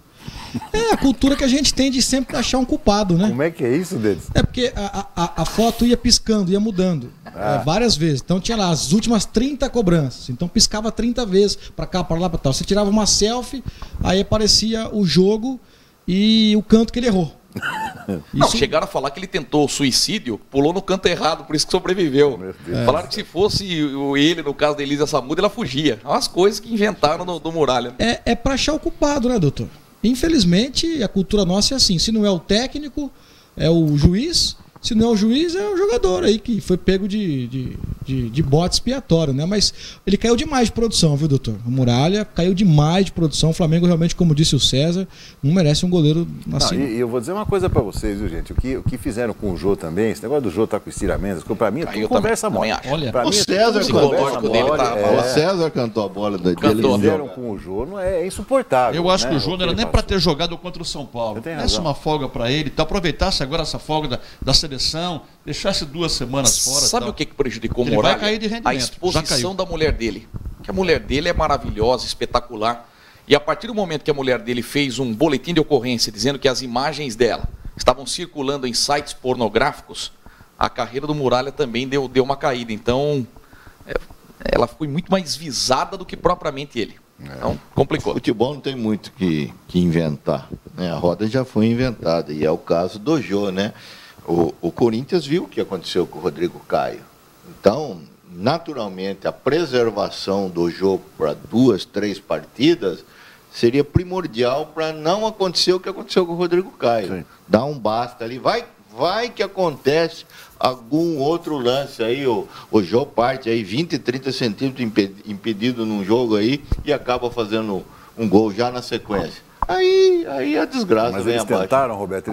É a cultura que a gente tem de sempre achar um culpado, né? Como é que é isso, Denis? É porque a foto ia piscando, ia mudando várias vezes. Então tinha lá as últimas 30 cobranças. Então piscava 30 vezes pra cá, pra lá, pra tal. Você tirava uma selfie, aí aparecia o jogo e o canto que ele errou. Não, chegaram a falar que ele tentou suicídio, pulou no canto errado, por isso que sobreviveu. Falaram que se fosse ele, no caso da Elisa Samúdio, ela fugia. As coisas que inventaram do Muralha. É pra achar o culpado, né, doutor? Infelizmente, a cultura nossa é assim. Se não é o técnico, é o juiz. Se não é o juiz, é o jogador aí que foi pego de bote expiatório, né? Mas ele caiu demais de produção, viu, doutor? O Muralha caiu demais de produção. O Flamengo realmente, como disse o César, não merece um goleiro assim. Não, e eu vou dizer uma coisa pra vocês, viu, gente? O que fizeram com o Jô também, esse negócio do Jô tá com estiramentos, pra mim é tudo conversa mole. Olha, o César cantou a bola dele. Fizeram com o Jô, não é insuportável. Eu acho que o Jô não era nem pra ter jogado contra o São Paulo. Desse uma folga pra ele, aproveitasse agora essa folga da seleção, deixasse 2 semanas fora. Sabe o que prejudicou o Muralha? Vai cair de rendimento. A exposição da mulher dele. Que a mulher dele é maravilhosa, espetacular. E a partir do momento que a mulher dele fez um boletim de ocorrência dizendo que as imagens dela estavam circulando em sites pornográficos, a carreira do Muralha também deu uma caída. Então, ela foi muito mais visada do que propriamente ele. Então, complicou. O futebol não tem muito que inventar, né? A roda já foi inventada. E é o caso do Jô, né? O Corinthians viu o que aconteceu com o Rodrigo Caio. Então, naturalmente, a preservação do jogo para 2, 3 partidas seria primordial para não acontecer o que aconteceu com o Rodrigo Caio. Sim. Dá um basta ali. Vai que acontece algum outro lance aí, o Jô parte aí 20, 30 centímetros impedido num jogo aí e acaba fazendo um gol já na sequência. Aí a desgraça Mas vem eles abaixo. tentaram, Roberto,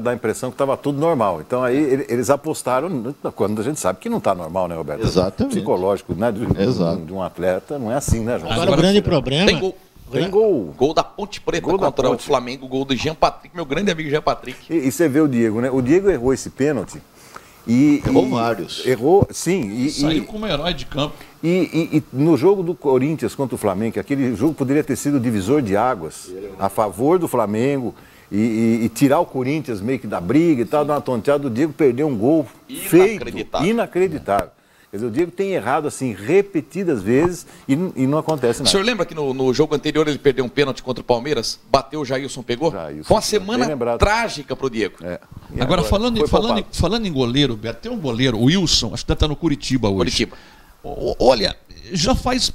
dar a impressão que estava tudo normal. Então aí eles apostaram quando a gente sabe que não está normal, né, Roberto? Exatamente. O psicológico, né, de um atleta não é assim, né, João? Agora o grande problema... Tem gol. Gol da Ponte Preta contra o Flamengo, gol do Jean Patrick, meu grande amigo Jean Patrick. E você vê o Diego, né? O Diego errou esse pênalti. Errou vários. Errou, sim. Saiu como herói de campo. E no jogo do Corinthians contra o Flamengo, aquele jogo poderia ter sido divisor de águas a favor do Flamengo e tirar o Corinthians meio que da briga e tal, dar uma tonteada. O Diego perdeu um gol inacreditável. Quer dizer, o Diego tem errado assim repetidas vezes e não acontece nada. O senhor lembra que no jogo anterior ele perdeu um pênalti contra o Palmeiras? Bateu, o Jailson pegou? Foi uma semana trágica para o Diego. Agora, falando em goleiro, Beto, tem um goleiro, o Wilson, acho que está no Curitiba hoje. Curitiba. Olha, já faz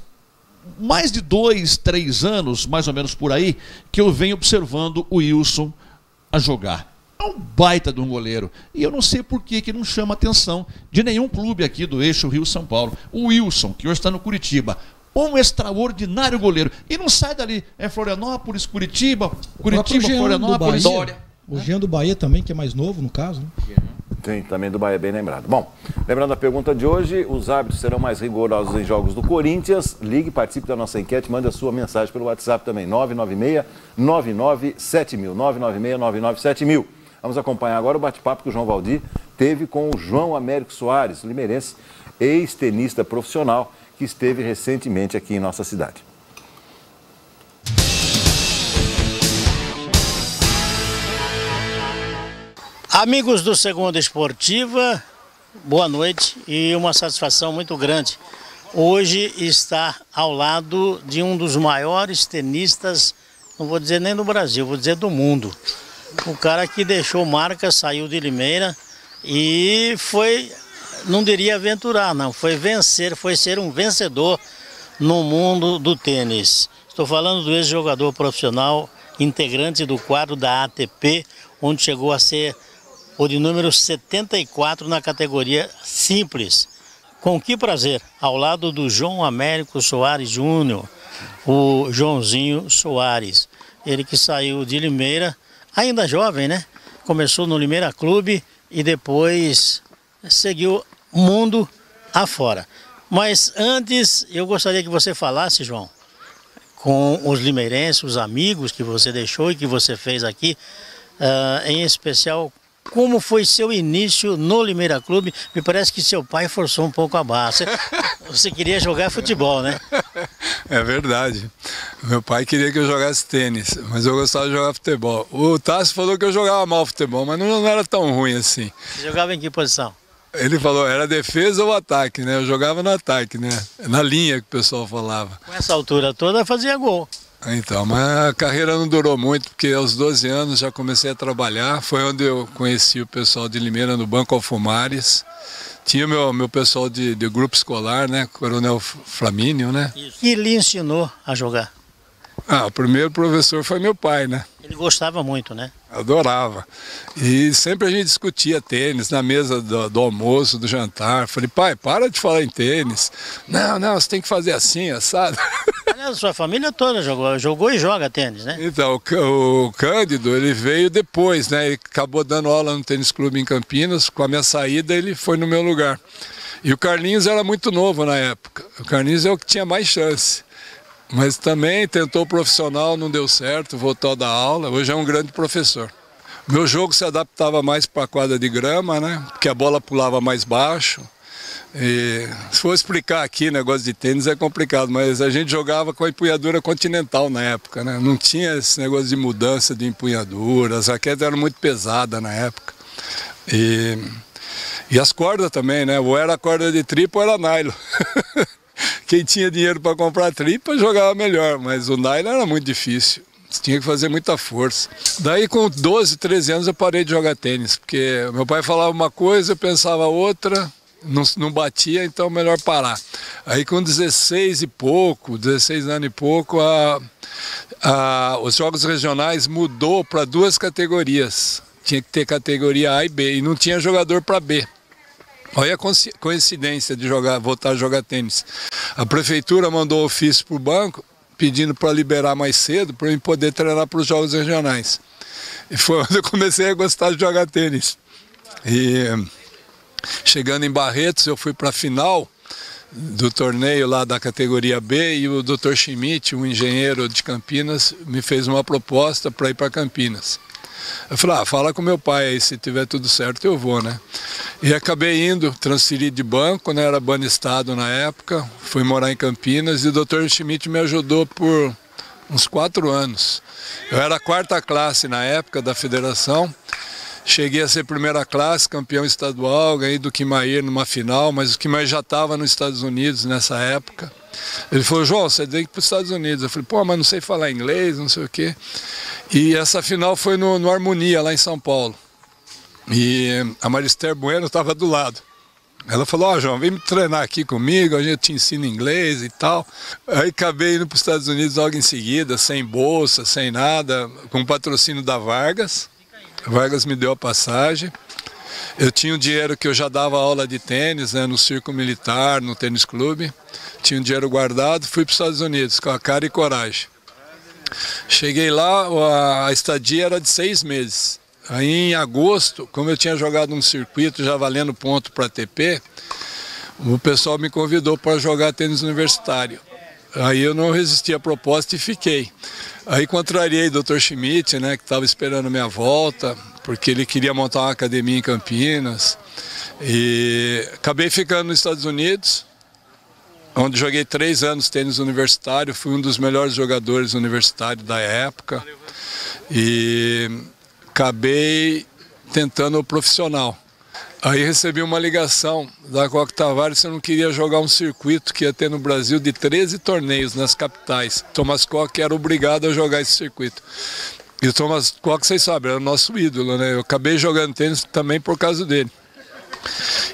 mais de 2, 3 anos, mais ou menos por aí, que eu venho observando o Wilson a jogar. É um baita de um goleiro. E eu não sei por que não chama a atenção de nenhum clube aqui do eixo Rio-São Paulo. O Wilson, que hoje está no Curitiba, um extraordinário goleiro. E não sai dali. É Florianópolis, Curitiba, Florianópolis, Vitória. O Jean do Bahia também, que é mais novo, no caso, né? Sim, também do Bahia, bem lembrado. Bom, lembrando a pergunta de hoje, os árbitros serão mais rigorosos em jogos do Corinthians. Ligue, participe da nossa enquete, mande a sua mensagem pelo WhatsApp também, 996-997000, 996-997000. Vamos acompanhar agora o bate-papo que o João Valdir teve com o João Américo Soares, limeirense, ex-tenista profissional, que esteve recentemente aqui em nossa cidade. Amigos do Segunda Esportiva, boa noite e uma satisfação muito grande. Hoje está ao lado de um dos maiores tenistas, não vou dizer nem do Brasil, vou dizer do mundo. O cara que deixou marca, saiu de Limeira e foi, não diria aventurar, não, foi vencer, foi ser um vencedor no mundo do tênis. Estou falando do ex-jogador profissional, integrante do quadro da ATP, onde chegou a ser o de número 74 na categoria simples. Com que prazer, ao lado do João Américo Soares Júnior, o Joãozinho Soares. Ele que saiu de Limeira, ainda jovem, né? Começou no Limeira Clube e depois seguiu mundo afora. Mas antes, eu gostaria que você falasse, João, com os limeirenses, os amigos que você deixou e que você fez aqui, em especial, como foi seu início no Limeira Clube? Me parece que seu pai forçou um pouco a barra. Você queria jogar futebol, né? É verdade. Meu pai queria que eu jogasse tênis, mas eu gostava de jogar futebol. O Tássio falou que eu jogava mal futebol, mas não era tão ruim assim. Você jogava em que posição? Ele falou, era defesa ou ataque, né? Eu jogava no ataque, né? Na linha que o pessoal falava. Com essa altura toda fazia gol. Então, mas a carreira não durou muito, porque aos 12 anos já comecei a trabalhar. Foi onde eu conheci o pessoal de Limeira no Banco Alfumares. Tinha meu pessoal de grupo escolar, né? Coronel Flamínio, né? Isso. E lhe ensinou a jogar? O primeiro professor foi meu pai, né? Ele gostava muito, né? Adorava. E sempre a gente discutia tênis na mesa do almoço, do jantar. Falei, pai, para de falar em tênis. Não, você tem que fazer assim, assado. Aliás, sua família toda jogou e joga tênis, né? Então, o Cândido, ele veio depois, né? Ele acabou dando aula no tênis clube em Campinas. Com a minha saída, ele foi no meu lugar. E o Carlinhos era muito novo na época. O Carlinhos é o que tinha mais chance. Mas também tentou profissional, não deu certo, voltou a dar aula. Hoje é um grande professor. Meu jogo se adaptava mais para a quadra de grama, né? Porque a bola pulava mais baixo. E, se for explicar aqui, negócio de tênis é complicado, mas a gente jogava com a empunhadura continental na época, né? Não tinha esse negócio de mudança de empunhadura, as raquetes eram muito pesadas na época. E as cordas também, né? Ou era corda de tripa ou era nylon. Quem tinha dinheiro para comprar tripa jogava melhor, mas o nylon era muito difícil. Você tinha que fazer muita força. Daí com 12, 13 anos eu parei de jogar tênis, porque meu pai falava uma coisa, eu pensava outra, não batia, então melhor parar. Aí com 16 anos e pouco, os jogos regionais mudou para 2 categorias. Tinha que ter categoria A e B, e não tinha jogador para B. Olha a coincidência de voltar a jogar tênis. A prefeitura mandou ofício para o banco pedindo para liberar mais cedo para eu poder treinar para os jogos regionais. E foi onde eu comecei a gostar de jogar tênis. E chegando em Barretos, eu fui para a final do torneio lá da categoria B e o Dr. Schmidt, um engenheiro de Campinas, me fez uma proposta para ir para Campinas. Eu falei, fala com meu pai aí, se tiver tudo certo eu vou, né? E acabei indo, transferi de banco, né? Era banistado na época, fui morar em Campinas e o Dr. Schmidt me ajudou por uns 4 anos. Eu era 4ª classe na época da federação, cheguei a ser 1ª classe, campeão estadual, ganhei do Quimair numa final, mas o Quimair já estava nos Estados Unidos nessa época. Ele falou, João, você tem que ir para os Estados Unidos. Eu falei, mas não sei falar inglês, não sei o quê. E essa final foi no Harmonia, lá em São Paulo. E a Marister Bueno estava do lado. Ela falou, João, vem me treinar aqui comigo, a gente te ensina inglês e tal. Aí acabei indo para os Estados Unidos logo em seguida, sem bolsa, sem nada, com patrocínio da Vargas. A Vargas me deu a passagem. Eu tinha um dinheiro que eu já dava aula de tênis, né, no Circo Militar, no tênis clube. Tinha um dinheiro guardado, fui para os Estados Unidos com a cara e coragem. Cheguei lá, a estadia era de 6 meses. Aí em agosto, como eu tinha jogado um circuito já valendo ponto para ATP, o pessoal me convidou para jogar tênis universitário. Aí eu não resisti à proposta e fiquei. Aí contrariei o Dr. Schmidt, né, que estava esperando a minha volta, porque ele queria montar uma academia em Campinas. E acabei ficando nos Estados Unidos, onde joguei 3 anos tênis universitário, fui um dos melhores jogadores universitários da época. E acabei tentando o profissional. Aí recebi uma ligação da Coca Tavares se eu não queria jogar um circuito que ia ter no Brasil de 13 torneios nas capitais. Thomas Koch era obrigado a jogar esse circuito. E o Thomas Koch, vocês sabem, era o nosso ídolo, né? Eu acabei jogando tênis também por causa dele.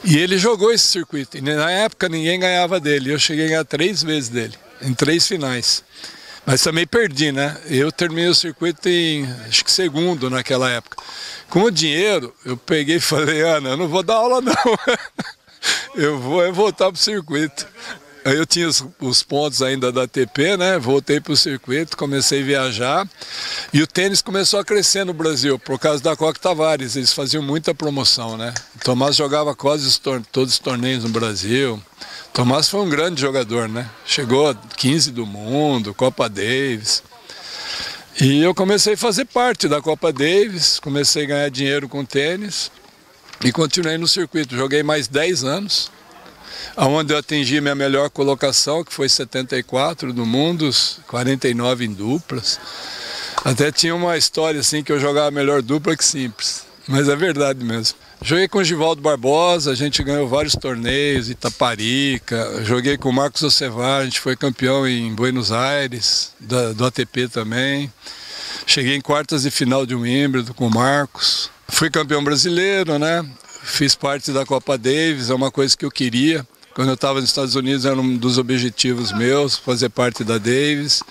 E ele jogou esse circuito. E na época ninguém ganhava dele. Eu cheguei a ganhar 3 vezes dele, em 3 finais. Mas também perdi, né? Eu terminei o circuito em, acho que segundo naquela época. Com o dinheiro, eu peguei e falei, Ana, eu não vou dar aula não. Eu vou voltar para o circuito. Aí eu tinha os pontos ainda da ATP, né? Voltei para o circuito, comecei a viajar. E o tênis começou a crescer no Brasil, por causa da Coca Tavares. Eles faziam muita promoção, né? O Tomás jogava quase todos os torneios no Brasil. Tomás foi um grande jogador, né? Chegou a 15 do mundo, Copa Davis. E eu comecei a fazer parte da Copa Davis, comecei a ganhar dinheiro com tênis e continuei no circuito. Joguei mais 10 anos, onde eu atingi minha melhor colocação, que foi 74 do mundo, 49 em duplas. Até tinha uma história assim que eu jogava melhor dupla que simples, mas é verdade mesmo. Joguei com o Givaldo Barbosa, a gente ganhou vários torneios, Itaparica, joguei com o Marcos Ocevar, a gente foi campeão em Buenos Aires, do ATP também. Cheguei em quartas de final de Wimbledon com o Marcos. Fui campeão brasileiro, né? Fiz parte da Copa Davis, é uma coisa que eu queria. Quando eu estava nos Estados Unidos era um dos objetivos meus, fazer parte da Davis.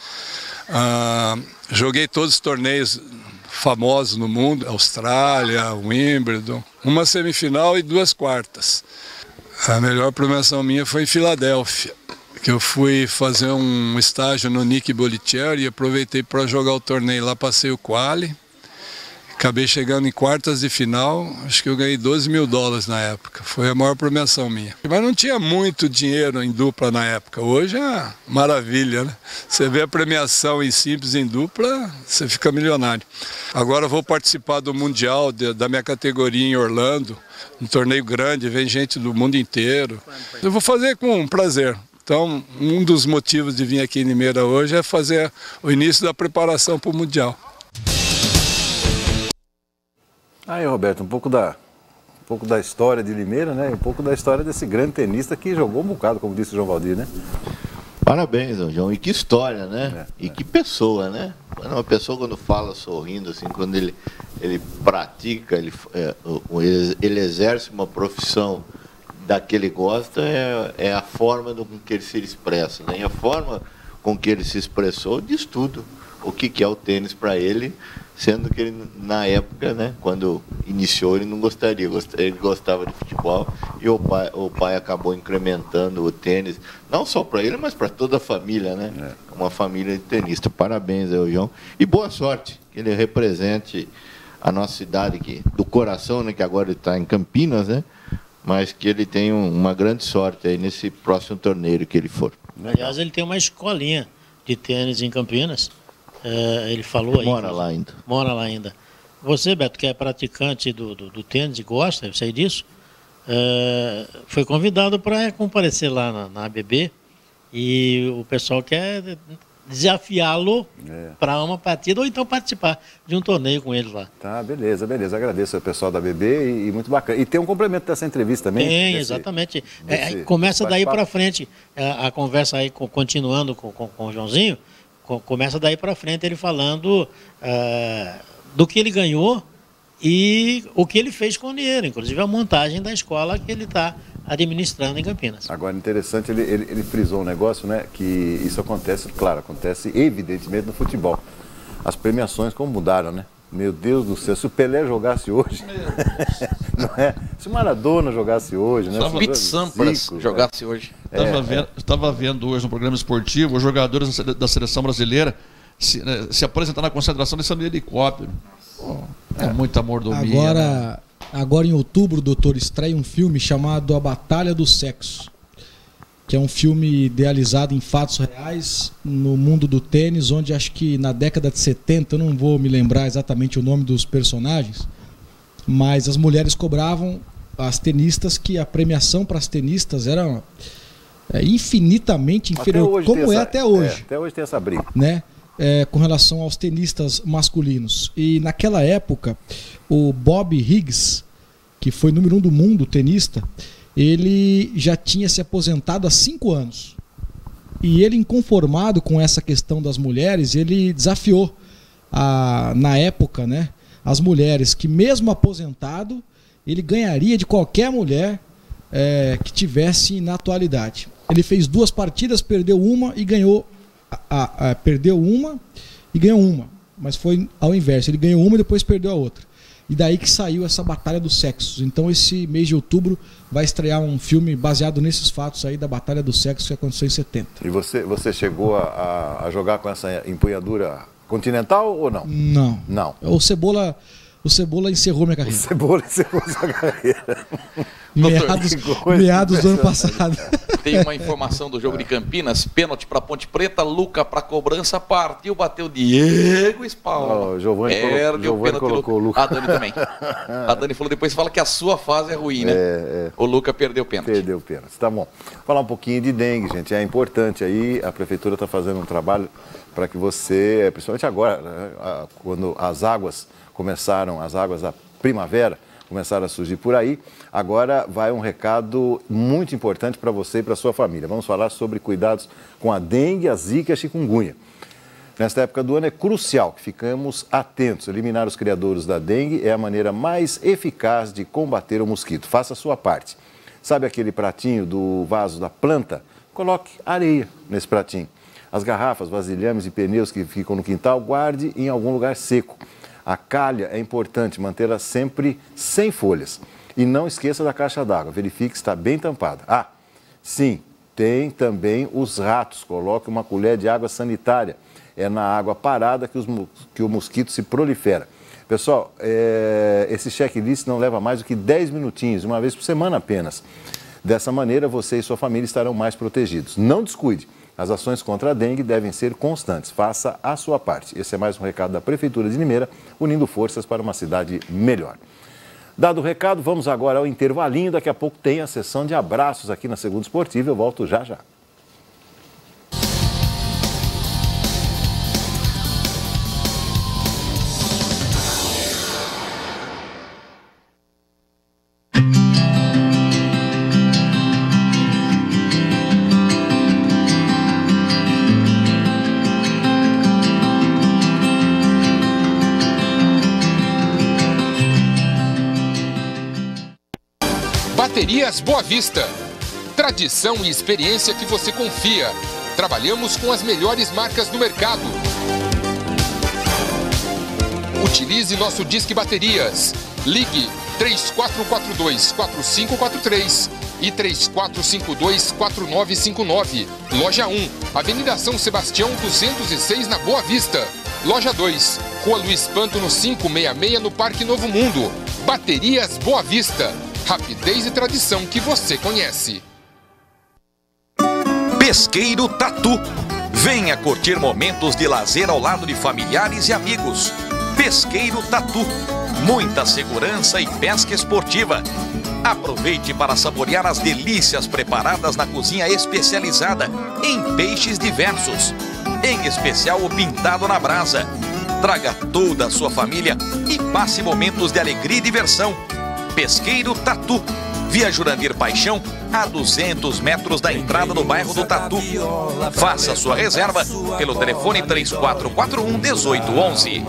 Joguei todos os torneios famosos no mundo, Austrália, Wimbledon, uma semifinal e 2 quartas. A melhor premiação minha foi em Filadélfia, que eu fui fazer um estágio no Nick Bollettieri e aproveitei para jogar o torneio lá, passei o quali. Acabei chegando em quartas de final, acho que eu ganhei $12 mil na época, foi a maior premiação minha. Mas não tinha muito dinheiro em dupla na época, hoje é maravilha, né? Você vê a premiação em simples em dupla, você fica milionário. Agora eu vou participar do Mundial da minha categoria em Orlando, um torneio grande, vem gente do mundo inteiro. Eu vou fazer com prazer. Então, um dos motivos de vir aqui em Limeira hoje é fazer o início da preparação para o Mundial. Aí, Roberto, um pouco da história de Limeira, né? Um pouco da história desse grande tenista que jogou um bocado, como disse o João Valdir, né? Parabéns, João. E que história, né? E que pessoa, né? Uma pessoa quando fala sorrindo, assim, quando ele pratica, ele exerce uma profissão da que ele gosta, é a forma com que ele se expressa, né? E a forma com que ele se expressou diz tudo. O que é o tênis para ele, sendo que ele, na época, né, quando iniciou, ele não gostaria, ele gostava de futebol e o pai acabou incrementando o tênis, não só para ele, mas para toda a família, né? Uma família de tenista. Parabéns ao João e boa sorte, que ele represente a nossa cidade aqui, do coração, né, que agora ele está em Campinas, né? Mas que ele tenha uma grande sorte aí nesse próximo torneio que ele for. Aliás, ele tem uma escolinha de tênis em Campinas. Ele falou aí. Mora lá ainda. Mora lá ainda. Você, Beto, que é praticante do tênis e gosta, eu sei disso, foi convidado para comparecer lá na ABB e o pessoal quer desafiá-lo para uma partida ou então participar de um torneio com ele lá. Tá, beleza. Agradeço ao pessoal da ABB e muito bacana. E tem um complemento dessa entrevista também? Tem, exatamente. Começa daí para frente a conversa aí, continuando com o Joãozinho. Começa daí para frente ele falando do que ele ganhou e o que ele fez com o dinheiro, inclusive a montagem da escola que ele está administrando em Campinas. Agora, interessante, ele frisou um negócio, né, que isso acontece evidentemente no futebol. As premiações como mudaram, né? Meu Deus do céu, se o Pelé jogasse hoje, não é? Se o Maradona jogasse hoje, né? Se o Pete Sampras jogasse hoje. Estava vendo hoje no programa esportivo os jogadores da seleção brasileira se apresentar na concentração desse helicóptero. É muita mordomia. Agora em outubro, doutor, estreia um filme chamado A Batalha do Sexo, que é um filme idealizado em fatos reais no mundo do tênis, onde acho que na década de 70, eu não vou me lembrar exatamente o nome dos personagens, mas as mulheres cobravam as tenistas que a premiação para as tenistas era infinitamente inferior, como é até hoje. Até hoje tem essa briga. Né? com relação aos tenistas masculinos. E naquela época, o Bob Higgs, que foi número 1 do mundo, tenista, ele já tinha se aposentado há 5 anos. E ele, inconformado com essa questão das mulheres, ele desafiou, na época, né, as mulheres, que mesmo aposentado, ele ganharia de qualquer mulher que tivesse na atualidade. Ele fez 2 partidas, perdeu uma e ganhou. Perdeu uma e ganhou uma. Mas foi ao inverso. Ele ganhou uma e depois perdeu a outra. E daí que saiu essa batalha dos sexos. Então esse mês de outubro vai estrear um filme baseado nesses fatos aí da batalha dos sexos que aconteceu em 70. E você chegou a jogar com essa empunhadura continental ou não? Não. Não. O Cebola encerrou minha carreira. O Cebola encerrou sua carreira. Meados do ano passado. Tem uma informação do jogo de Campinas, pênalti para Ponte Preta, Luca para cobrança, partiu, bateu Diego Spawn. Giovani colocou o Luca. A Dani também. A Dani falou depois, fala que a sua fase é ruim, né? O Luca perdeu o pênalti. Perdeu o pênalti, tá bom. Falar um pouquinho de dengue, gente, é importante aí, a prefeitura está fazendo um trabalho para que você, principalmente agora, né, quando as águas da primavera começaram a surgir por aí, agora vai um recado muito importante para você e para sua família. Vamos falar sobre cuidados com a dengue, a zika e a chikungunya. Nesta época do ano é crucial que ficamos atentos. Eliminar os criadouros da dengue é a maneira mais eficaz de combater o mosquito. Faça a sua parte. Sabe aquele pratinho do vaso da planta? Coloque areia nesse pratinho. As garrafas, vasilhames e pneus que ficam no quintal, guarde em algum lugar seco. A calha é importante mantê-la sempre sem folhas. E não esqueça da caixa d'água, verifique se está bem tampada. Sim, tem também os ratos. Coloque uma colher de água sanitária. É na água parada que o mosquito se prolifera. Pessoal, esse checklist não leva mais do que 10 minutinhos, uma vez por semana apenas. Dessa maneira, você e sua família estarão mais protegidos. Não descuide. As ações contra a dengue devem ser constantes. Faça a sua parte. Esse é mais um recado da Prefeitura de Limeira, unindo forças para uma cidade melhor. Dado o recado, vamos agora ao intervalinho. Daqui a pouco tem a sessão de abraços aqui na Segunda Esportiva. Eu volto já já. Baterias Boa Vista. Tradição e experiência que você confia. Trabalhamos com as melhores marcas do mercado. Utilize nosso Disque Baterias. Ligue 3442-4543 e 3452-4959. Loja 1, Avenida São Sebastião 206, na Boa Vista. Loja 2, Rua Luiz Pântano 566, no Parque Novo Mundo. Baterias Boa Vista. Rapidez e tradição que você conhece. Pesqueiro Tatu. Venha curtir momentos de lazer ao lado de familiares e amigos. Pesqueiro Tatu. Muita segurança e pesca esportiva. Aproveite para saborear as delícias preparadas na cozinha especializada em peixes diversos. Em especial o pintado na brasa. Traga toda a sua família e passe momentos de alegria e diversão. Pesqueiro Tatu, Via Jurandir Paixão, a 200 metros da entrada do bairro do Tatu. Faça sua reserva pelo telefone 3441-1811.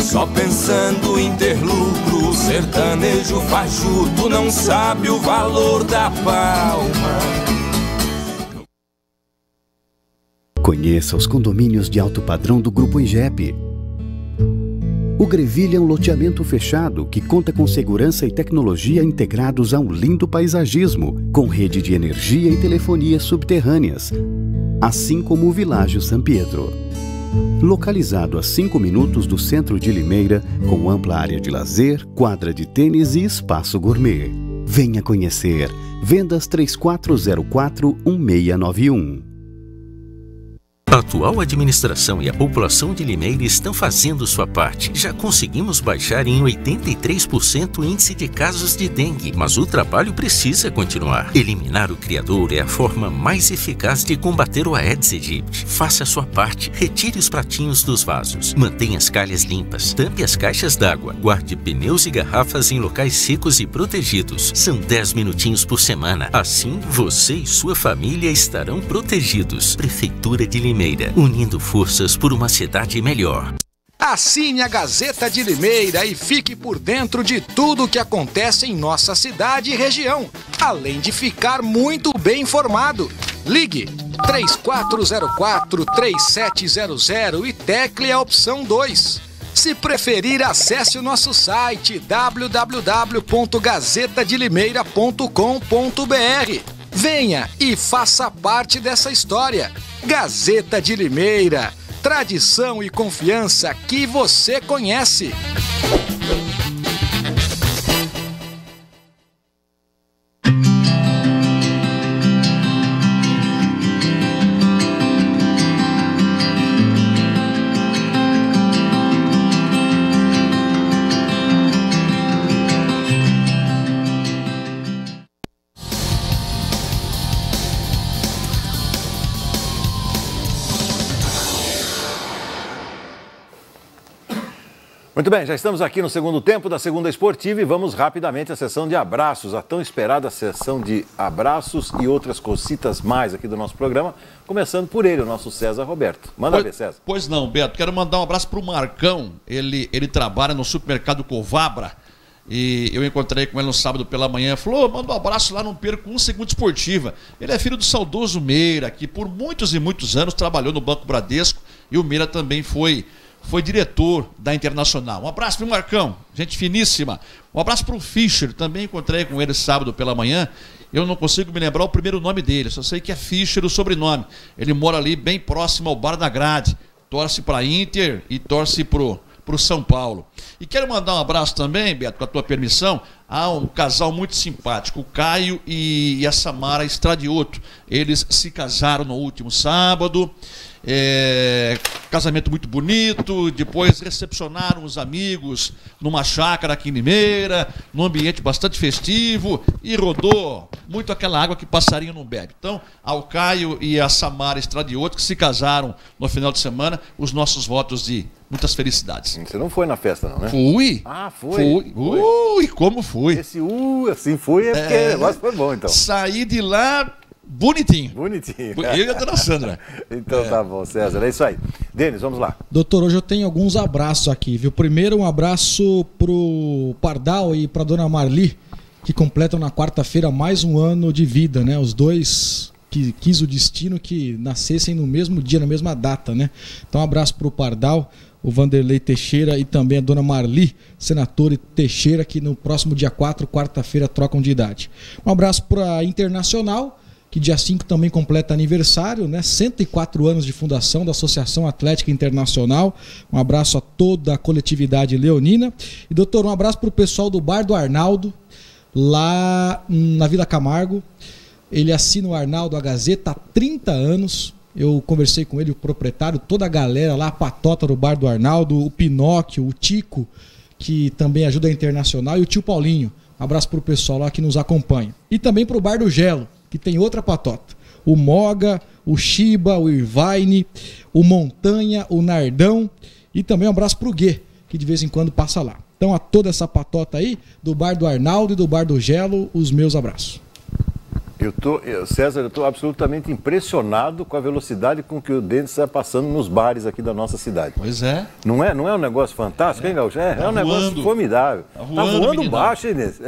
Só pensando em ter lucro, o sertanejo fajuto não sabe o valor da palma. Conheça os condomínios de alto padrão do Grupo Ingep. O Greville é um loteamento fechado que conta com segurança e tecnologia integrados a um lindo paisagismo, com rede de energia e telefonia subterrâneas, assim como o Világio São Pietro. Localizado a 5 minutos do centro de Limeira, com ampla área de lazer, quadra de tênis e espaço gourmet. Venha conhecer. Vendas 3404-1691. A atual administração e a população de Limeira estão fazendo sua parte. Já conseguimos baixar em 83% o índice de casos de dengue, mas o trabalho precisa continuar. Eliminar o criador é a forma mais eficaz de combater o Aedes aegypti. Faça a sua parte. Retire os pratinhos dos vasos. Mantenha as calhas limpas. Tampe as caixas d'água. Guarde pneus e garrafas em locais secos e protegidos. São 10 minutinhos por semana. Assim, você e sua família estarão protegidos. Prefeitura de Limeira. Unindo forças por uma cidade melhor. Assine a Gazeta de Limeira e fique por dentro de tudo o que acontece em nossa cidade e região, além de ficar muito bem informado. Ligue 3404-3700 e tecle a opção 2. Se preferir, acesse o nosso site www.gazetadelimeira.com.br. Venha e faça parte dessa história. Gazeta de Limeira, tradição e confiança que você conhece. Muito bem, já estamos aqui no segundo tempo da Segunda Esportiva e vamos rapidamente à sessão de abraços, a tão esperada sessão de abraços e outras cositas mais aqui do nosso programa, começando por ele, o nosso César Roberto. Manda ver, César. Pois não, Beto, quero mandar um abraço para o Marcão, ele trabalha no supermercado Covabra e eu encontrei com ele no sábado pela manhã, falou, manda um abraço lá, não perco um segundo esportiva. Ele é filho do saudoso Meira, que por muitos e muitos anos trabalhou no Banco Bradesco e o Meira também foi diretor da Internacional. Um abraço para o Marcão, gente finíssima. Um abraço para o Fischer, também encontrei com ele sábado pela manhã. Eu não consigo me lembrar o primeiro nome dele, só sei que é Fischer o sobrenome. Ele mora ali bem próximo ao Bar da Grade. Torce para a Inter e torce pro São Paulo. E quero mandar um abraço também, Beto, com a tua permissão, a um casal muito simpático, o Caio e a Samara Estradioto. Eles se casaram no último sábado. Casamento muito bonito, depois recepcionaram os amigos numa chácara aqui em Limeira, num ambiente bastante festivo e rodou muito aquela água que passarinho não bebe. Então, ao Caio e a Samara Estradioto, que se casaram no final de semana, os nossos votos de muitas felicidades. Você não foi na festa não, né? Fui. Ah, foi? Ui, como fui? Esse assim foi é porque o negócio foi bom, então. Saí de lá bonitinho. Bonitinho. Eu e a dona Sandra. Então tá bom, César, é isso aí. Denis, vamos lá. Doutor, hoje eu tenho alguns abraços aqui, viu? Primeiro, um abraço pro Pardal e pra dona Marli, que completam na quarta-feira mais um ano de vida, né? Os dois que quis o destino que nascessem no mesmo dia, na mesma data, né? Então, um abraço pro Pardal, o Vanderlei Teixeira e também a dona Marli, senadora Teixeira, que no próximo dia 4, quarta-feira, trocam de idade. Um abraço pra Internacional, que dia 5 também completa aniversário, né? 104 anos de fundação da Associação Atlética Internacional. Um abraço a toda a coletividade leonina. E, doutor, um abraço para o pessoal do Bar do Arnaldo, lá na Vila Camargo. Ele assina o Arnaldo, a Gazeta, há 30 anos. Eu conversei com ele, o proprietário, toda a galera lá, a patota do Bar do Arnaldo, o Pinóquio, o Tico, que também ajuda a Internacional, e o tio Paulinho. Um abraço para o pessoal lá que nos acompanha. E também para o Bar do Gelo, que tem outra patota. O Moga, o Shiba, o Irvine, o Montanha, o Nardão e também um abraço pro Guê, que de vez em quando passa lá. Então a toda essa patota aí, do Bar do Arnaldo e do Bar do Gelo, os meus abraços. César, eu estou absolutamente impressionado com a velocidade com que o Denis está passando nos bares aqui da nossa cidade. Pois é. Não é um negócio fantástico, hein, Gaúcho? É um negócio formidável. Tá voando baixo, hein, Denis?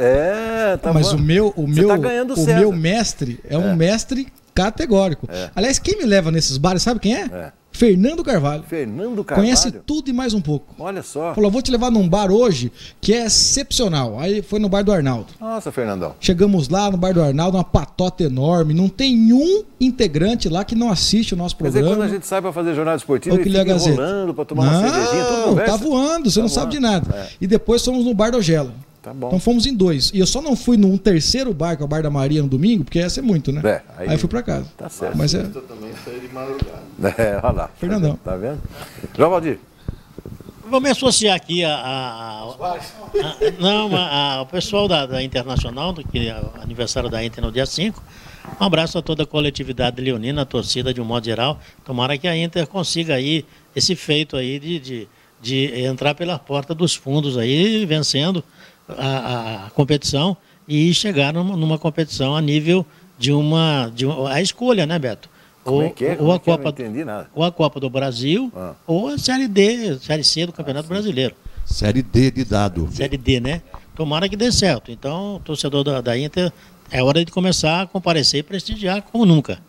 Tá Mas voando. Você tá ganhando o meu mestre é um mestre categórico. Aliás, quem me leva nesses bares, sabe quem é? Fernando Carvalho. Fernando Carvalho? Conhece tudo e mais um pouco. Olha só. Falou, vou te levar num bar hoje que é excepcional. Aí foi no Bar do Arnaldo. Nossa, Fernandão. Chegamos lá no Bar do Arnaldo, uma patota enorme. Não tem nenhum integrante lá que não assiste o nosso programa. Quer dizer, quando a gente sai para fazer jornada esportiva, ele fica enrolando para tomar uma cervejinha, tudo conversa. Tá voando, você não sabe de nada. E depois fomos no Bar do Gelo. Tá bom. Então fomos em 2. E eu só não fui num terceiro bar, que é o Bar da Maria, no domingo, porque ia ser muito, né? Aí eu fui pra casa. Tá certo. Mas Eu também saí de madrugada. olha lá. Fernandão. Tá vendo? João Valdir. Vou me associar aqui ao pessoal da Internacional, que é o aniversário da Inter no dia 5. Um abraço a toda a coletividade leonina, a torcida de um modo geral. Tomara que a Inter consiga aí esse feito aí de entrar pela porta dos fundos aí, vencendo a competição e chegar numa competição a nível a escolha, né, Beto? Ou a Copa, não entendi nada. Ou a Copa do Brasil, ou a Série D, Série C do Campeonato Brasileiro. Série D de dado. Série D, né? Tomara que dê certo. Então, o torcedor da Inter, é hora de começar a comparecer e prestigiar como nunca.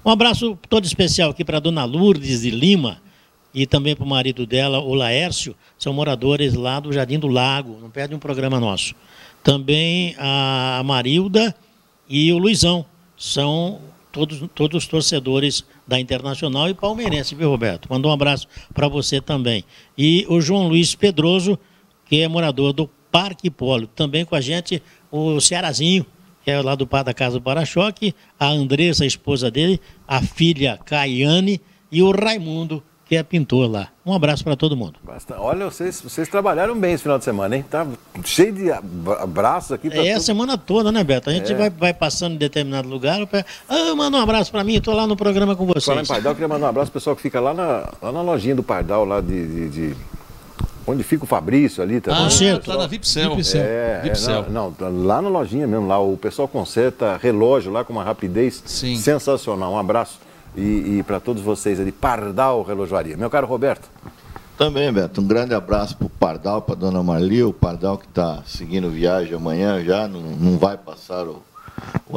Um abraço todo especial aqui para a dona Lourdes de Lima e também para o marido dela, o Laércio, são moradores lá do Jardim do Lago, não perde um programa nosso. Também a Marilda e o Luizão, são todos torcedores da Internacional e palmeirense, viu, Roberto? Mandou um abraço para você também. E o João Luiz Pedroso, que é morador do Parque Polo, também com a gente, o Cearazinho, que é lá da Casa do Para-Choque, a Andressa, a esposa dele, a filha Caiane e o Raimundo, que é pintor lá. Um abraço para todo mundo. Olha, vocês trabalharam bem esse final de semana, hein? Tá cheio de abraços aqui. A semana toda, né, Beto? A gente vai passando em determinado lugar, manda um abraço para mim, estou lá no programa com vocês. Falar em Pardal, eu queria mandar um abraço pro pessoal que fica lá na lojinha do Pardal, lá onde fica o Fabrício ali também. Tá na Vipcel. Não, lá na lojinha mesmo, lá o pessoal conserta relógio lá com uma rapidez sensacional. Um abraço e para todos vocês ali, Pardal Relojoaria. Meu caro Roberto. Também, Beto, um grande abraço para o Pardal, para a dona Marli, o Pardal que está seguindo viagem amanhã já, não vai passar o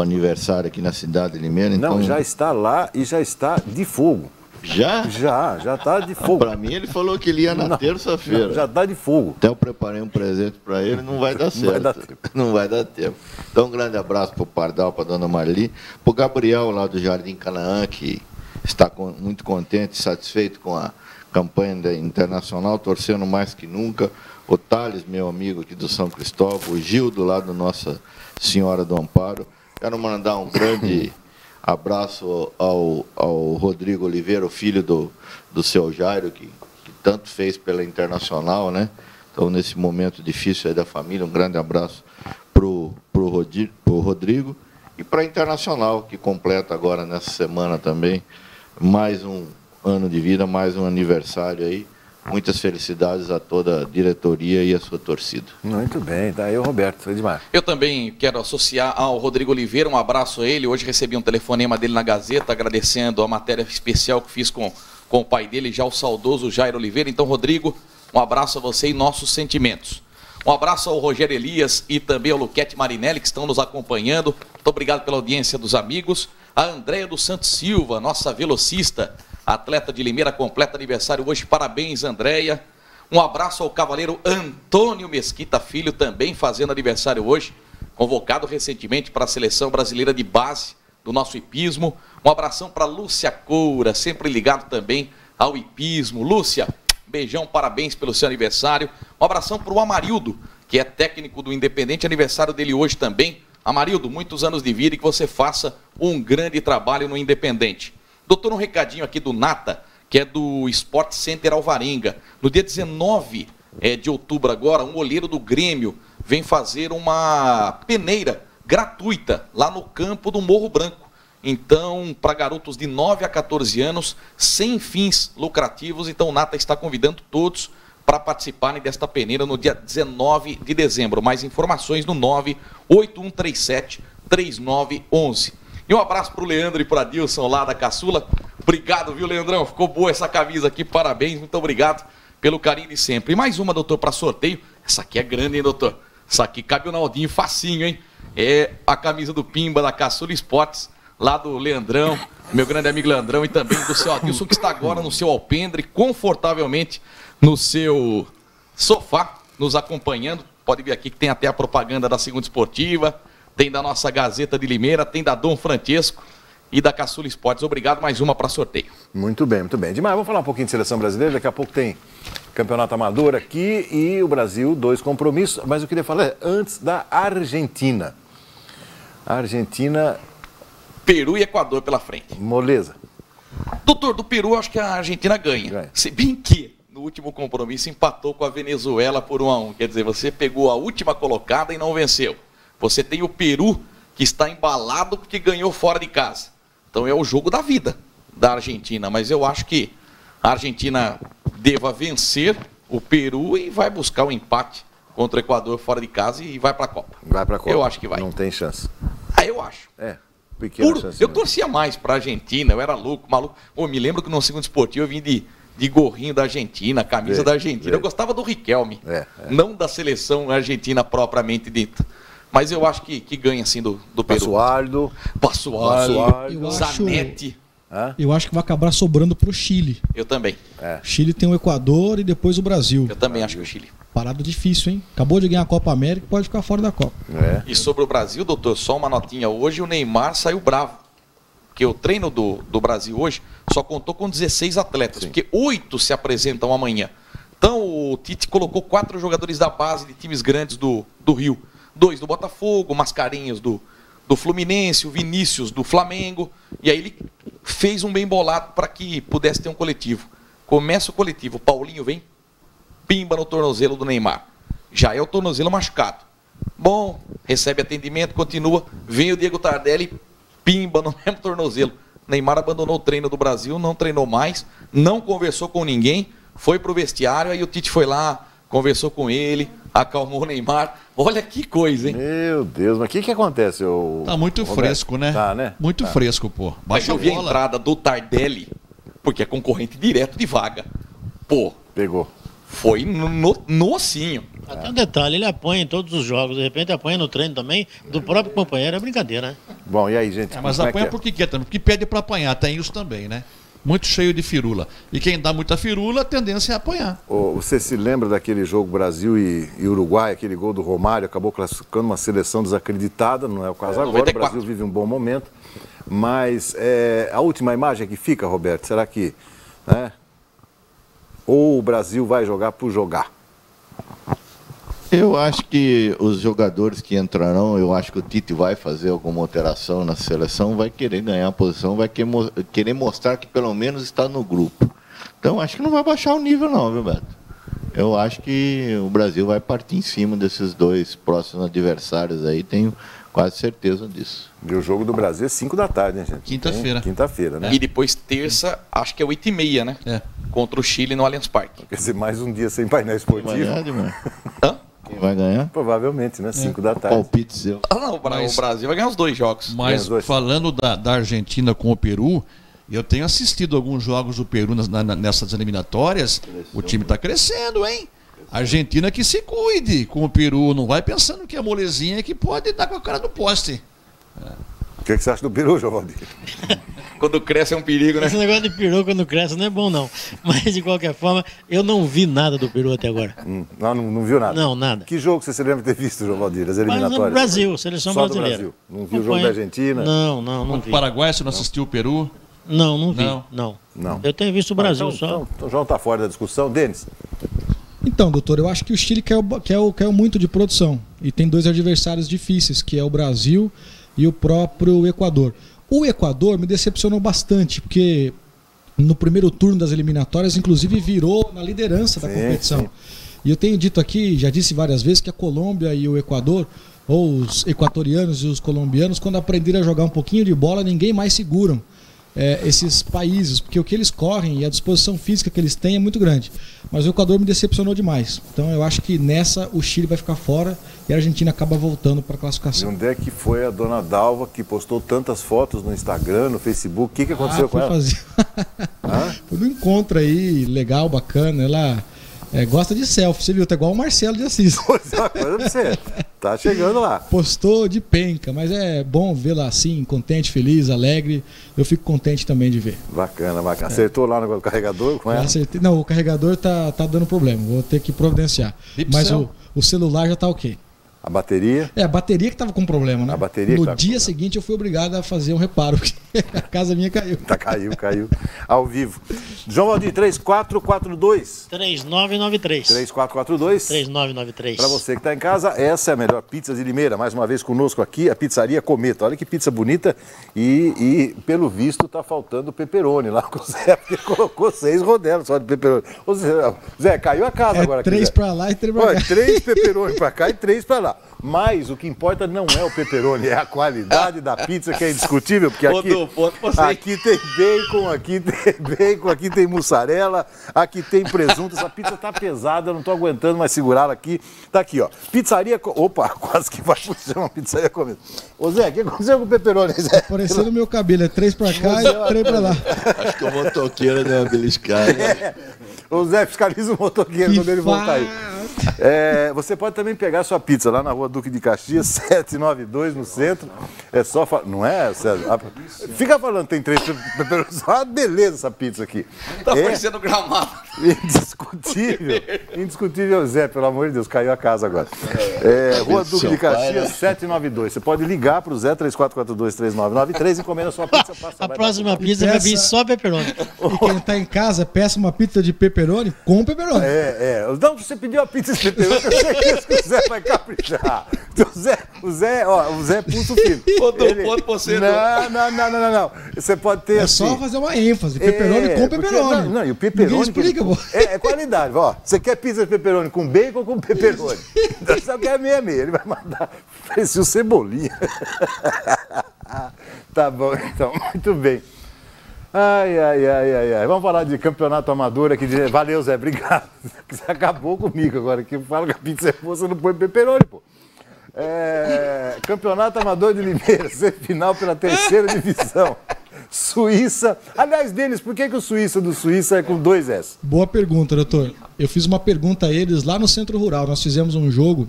aniversário aqui na cidade de Limeira. Não, já está lá e já está de fogo. Já? Já está de fogo. Para mim ele falou que ele ia na terça-feira. Já está de fogo. Até eu preparei um presente para ele, não vai dar certo. Não vai dar tempo. Então um grande abraço para o Pardal, para a dona Marli, para o Gabriel lá do Jardim Canaã, que está muito contente e satisfeito com a campanha da Internacional, torcendo mais que nunca. O Thales, meu amigo aqui do São Cristóvão, o Gildo lá do Nossa Senhora do Amparo. Quero mandar um grande abraço ao Rodrigo Oliveira, o filho do seu Jairo, que tanto fez pela Internacional, né? Então, nesse momento difícil aí da família, um grande abraço pro Rodrigo e para a Internacional, que completa agora nessa semana também mais um ano de vida, mais um aniversário aí. Muitas felicidades a toda a diretoria e a sua torcida. Muito bem, tá aí o Roberto, Edmar. Eu também quero associar ao Rodrigo Oliveira, um abraço a ele. Hoje recebi um telefonema dele na Gazeta, agradecendo a matéria especial que fiz com o pai dele, já o saudoso Jair Oliveira. Então, Rodrigo, um abraço a você e nossos sentimentos. Um abraço ao Rogério Elias e também ao Luquete Marinelli, que estão nos acompanhando. Muito obrigado pela audiência dos amigos. A Andréia dos Santos Silva, nossa velocista, atleta de Limeira, completa aniversário hoje. Parabéns, Andréia. Um abraço ao cavaleiro Antônio Mesquita Filho, também fazendo aniversário hoje, convocado recentemente para a Seleção Brasileira de Base do nosso hipismo. Um abração para Lúcia Coura, sempre ligado também ao hipismo. Lúcia, beijão, parabéns pelo seu aniversário. Um abração para o Amarildo, que é técnico do Independente, aniversário dele hoje também. Amarildo, muitos anos de vida e que você faça um grande trabalho no Independente. Doutor, um recadinho aqui do Nata, que é do Sport Center Alvarenga. No dia 19 de outubro agora, um olheiro do Grêmio vem fazer uma peneira gratuita lá no campo do Morro Branco. Então, para garotos de 9 a 14 anos, sem fins lucrativos. Então, o Nata está convidando todos para participarem desta peneira no dia 19 de dezembro. Mais informações no 98137-3911. E um abraço para o Leandro e para a Dilson lá da Caçula. Obrigado, viu, Leandrão? Ficou boa essa camisa aqui, parabéns, muito obrigado pelo carinho de sempre. E mais uma, doutor, para sorteio. Essa aqui é grande, hein, doutor? Essa aqui cabe o Naldinho facinho, hein? É a camisa do Pimba da Caçula Esportes, lá do Leandrão, meu grande amigo Leandrão, e também do seu Adilson, que está agora no seu alpendre, confortavelmente no seu sofá, nos acompanhando. Pode ver aqui que tem até a propaganda da Segunda Esportiva, tem da nossa Gazeta de Limeira, tem da Dom Francesco e da Caçula Esportes. Obrigado, mais uma para sorteio. Muito bem, muito bem. Demais, vamos falar um pouquinho de seleção brasileira, daqui a pouco tem Campeonato Amador aqui e o Brasil, 2 compromissos. Mas eu queria falar antes da Argentina. A Argentina... Peru e Equador pela frente. Moleza. Doutor, do Peru, acho que a Argentina ganha. Se bem que, no último compromisso, empatou com a Venezuela por 1-1. Quer dizer, você pegou a última colocada e não venceu. Você tem o Peru, que está embalado porque ganhou fora de casa. Então é o jogo da vida da Argentina. Mas eu acho que a Argentina deva vencer o Peru e vai buscar o empate contra o Equador fora de casa e vai para a Copa. Vai para a Copa. Eu acho que vai. Não tem chance. Eu acho. Pequena chance. Eu torcia mais para a Argentina, eu era louco, maluco. Me lembro que no segundo esportivo eu vim de gorrinho da Argentina, camisa da Argentina. Eu gostava do Riquelme, não da seleção argentina propriamente dita. Mas eu acho que ganha assim do Peru. Passualdo, Zanetti. Eu acho que vai acabar sobrando para o Chile. Eu também. O Chile tem o Equador e depois o Brasil. Eu também acho que o Chile. Parada difícil, hein? Acabou de ganhar a Copa América, pode ficar fora da Copa. E sobre o Brasil, doutor, só uma notinha. Hoje o Neymar saiu bravo. Porque o treino do Brasil hoje só contou com 16 atletas. Porque 8 se apresentam amanhã. Então o Tite colocou 4 jogadores da base de times grandes do Rio. 2 do Botafogo, Mascarenhas do Fluminense, o Vinícius do Flamengo. E aí ele fez um bem bolado para que pudesse ter um coletivo. Começa o coletivo, o Paulinho vem, pimba no tornozelo do Neymar. Já é o tornozelo machucado. Bom, recebe atendimento, continua. Vem o Diego Tardelli, pimba no mesmo tornozelo. Neymar abandonou o treino do Brasil, não treinou mais, não conversou com ninguém, foi pro vestiário, aí o Tite foi lá, conversou com ele, acalmou o Neymar. Olha que coisa, hein? Meu Deus, mas o que acontece? Tá muito fresco, né? Tá, né? Muito fresco, pô. Mas eu vi a entrada do Tardelli, porque é concorrente direto de vaga. Pô. Pegou. Foi no ossinho. Até um detalhe, ele apanha em todos os jogos, de repente apanha no treino também, do próprio companheiro, é brincadeira, né? Bom, e aí, gente? Mas apanha por que quer também? Porque pede para apanhar, tem isso também, né? Muito cheio de firula. E quem dá muita firula, a tendência é apanhar. Você se lembra daquele jogo Brasil e Uruguai, aquele gol do Romário, acabou classificando uma seleção desacreditada, não é o caso agora, 94. O Brasil vive um bom momento. Mas a última imagem que fica, Roberto, será que... Né? Ou o Brasil vai jogar por jogar? Eu acho que os jogadores que entrarão, eu acho que o Tite vai fazer alguma alteração na seleção, vai querer ganhar a posição, vai querer mostrar que pelo menos está no grupo. Então acho que não vai baixar o nível não, viu, Beto? Eu acho que o Brasil vai partir em cima desses 2 próximos adversários aí, tenho quase certeza disso. E o jogo do Brasil é 5 da tarde, hein, gente? Quinta-feira. Quinta-feira, né? E depois terça, acho que é 8h30, né? Contra o Chile no Allianz Parque. Quer dizer, mais um dia sem painel esportivo. Quem vai ganhar? Provavelmente, né? 5 da tarde. Palpite seu. Não, o Brasil vai ganhar os 2 jogos. Mas falando da Argentina com o Peru, eu tenho assistido alguns jogos do Peru nessas eliminatórias. O time está crescendo, hein? A Argentina que se cuide com o Peru. Não vai pensando que é molezinha que pode dar com a cara do poste. O que você acha do Peru, João Valdir? Quando cresce é um perigo, né? Esse negócio de Peru quando cresce não é bom, não. Mas, de qualquer forma, eu não vi nada do Peru até agora. Não viu nada? Não, nada. Que jogo você se lembra de ter visto, João Valdir? As eliminatórias? Mas no Brasil, seleção só brasileira. Do Brasil. Não viu o jogo da Argentina? Não vi. O Paraguai, você não assistiu o Peru? Não vi. Não. Eu tenho visto o Brasil só. Então o João está fora da discussão. Denis? Então, doutor, eu acho que o Chile caiu muito de produção. E tem 2 adversários difíceis, que é o Brasil e o próprio Equador. O Equador me decepcionou bastante, porque no primeiro turno das eliminatórias, inclusive, virou na liderança da competição. Sim. E eu tenho dito aqui, já disse várias vezes, que a Colômbia e o Equador, ou os equatorianos e os colombianos, quando aprenderem a jogar um pouquinho de bola, ninguém mais seguram esses países, porque o que eles correm e a disposição física que eles têm é muito grande. Mas o Equador me decepcionou demais. Então eu acho que nessa o Chile vai ficar fora e a Argentina acaba voltando para a classificação. E onde é que foi a dona Dalva que postou tantas fotos no Instagram, no Facebook? O que aconteceu com ela? Foi um encontro aí, legal, bacana. Ela gosta de selfie, você viu? Tá igual o Marcelo de Assis. Coisa pra você. Tá chegando lá. Postou de penca, mas é bom vê-la assim, contente, feliz, alegre. Eu fico contente também de ver. Bacana. Acertou lá no carregador com ela? Acertei. Não, o carregador tá dando problema. Vou ter que providenciar. Mas o celular já tá ok. A bateria? A bateria que estava com problema, né? A bateria no dia seguinte eu fui obrigado a fazer um reparo, porque a casa minha caiu. Caiu. Ao vivo. João Valdir, 3442. 3993. 3442. 3993. Para você que está em casa, essa é a melhor pizza de Limeira. Mais uma vez conosco aqui, a pizzaria Cometa. Olha que pizza bonita e pelo visto, está faltando pepperoni lá com o Zé, porque colocou 6 rodelas só de pepperoni. Ô, Zé, caiu a casa agora. 3 para lá e 3 para cá. 3 pepperoni para cá e 3 para lá. Mas o que importa não é o pepperoni, é a qualidade da pizza, que é indiscutível, porque aqui tem bacon, aqui tem mussarela, aqui tem presunto. Essa pizza tá pesada, eu não tô aguentando mais segurá-la aqui. Tá aqui, ó. Pizzaria... Opa, quase que vai puxar uma pizzaria comendo. Ô Zé, o que aconteceu com o pepperoni, Zé? Tá parecendo o meu cabelo, é 3 para cá e 3 para lá. Acho que o motoqueiro deu uma beliscada. O Zé fiscaliza o motoqueiro quando ele voltar aí. Você pode também pegar sua pizza lá na rua Duque de Caxias, 792, no centro. É só falar. Não é, César? Fica falando que tem 3 pepperonis. Olha beleza essa pizza aqui. Tá parecendo gramado. Indiscutível, Zé, pelo amor de Deus, caiu a casa agora. Rua Duque de Caxias, 792. Você pode ligar pro Zé, 3442-3993, encomenda sua pizza. A próxima pizza vai vir só pepperoni. E quem tá em casa, peça uma pizza de pepperoni com pepperoni. Não, você pediu a pizza de pepperoni, eu sei que o Zé vai caprichar. O Zé é pulso fino. Ponto pra você. Não. Você pode ter assim. Só fazer uma ênfase, pepperoni com pepperoni. Não, e o pepperoni... Explica, é qualidade, ó. Você quer pizza de pepperoni com bacon ou com pepperoni? Então você quer meia-meia, ele vai mandar. Parecia o Cebolinha. Tá bom, então, muito bem. Ai. Vamos falar de campeonato amador aqui. Valeu, Zé, obrigado. Você acabou comigo agora, que fala que a pizza é boa, você não põe pepperoni, pô. Campeonato amador de Limeira, semifinal pela 3ª divisão. Suíça. Aliás, deles, por que o Suíça do Suíça é com 2 S? Boa pergunta, doutor. Eu fiz uma pergunta a eles lá no Centro Rural. Nós fizemos um jogo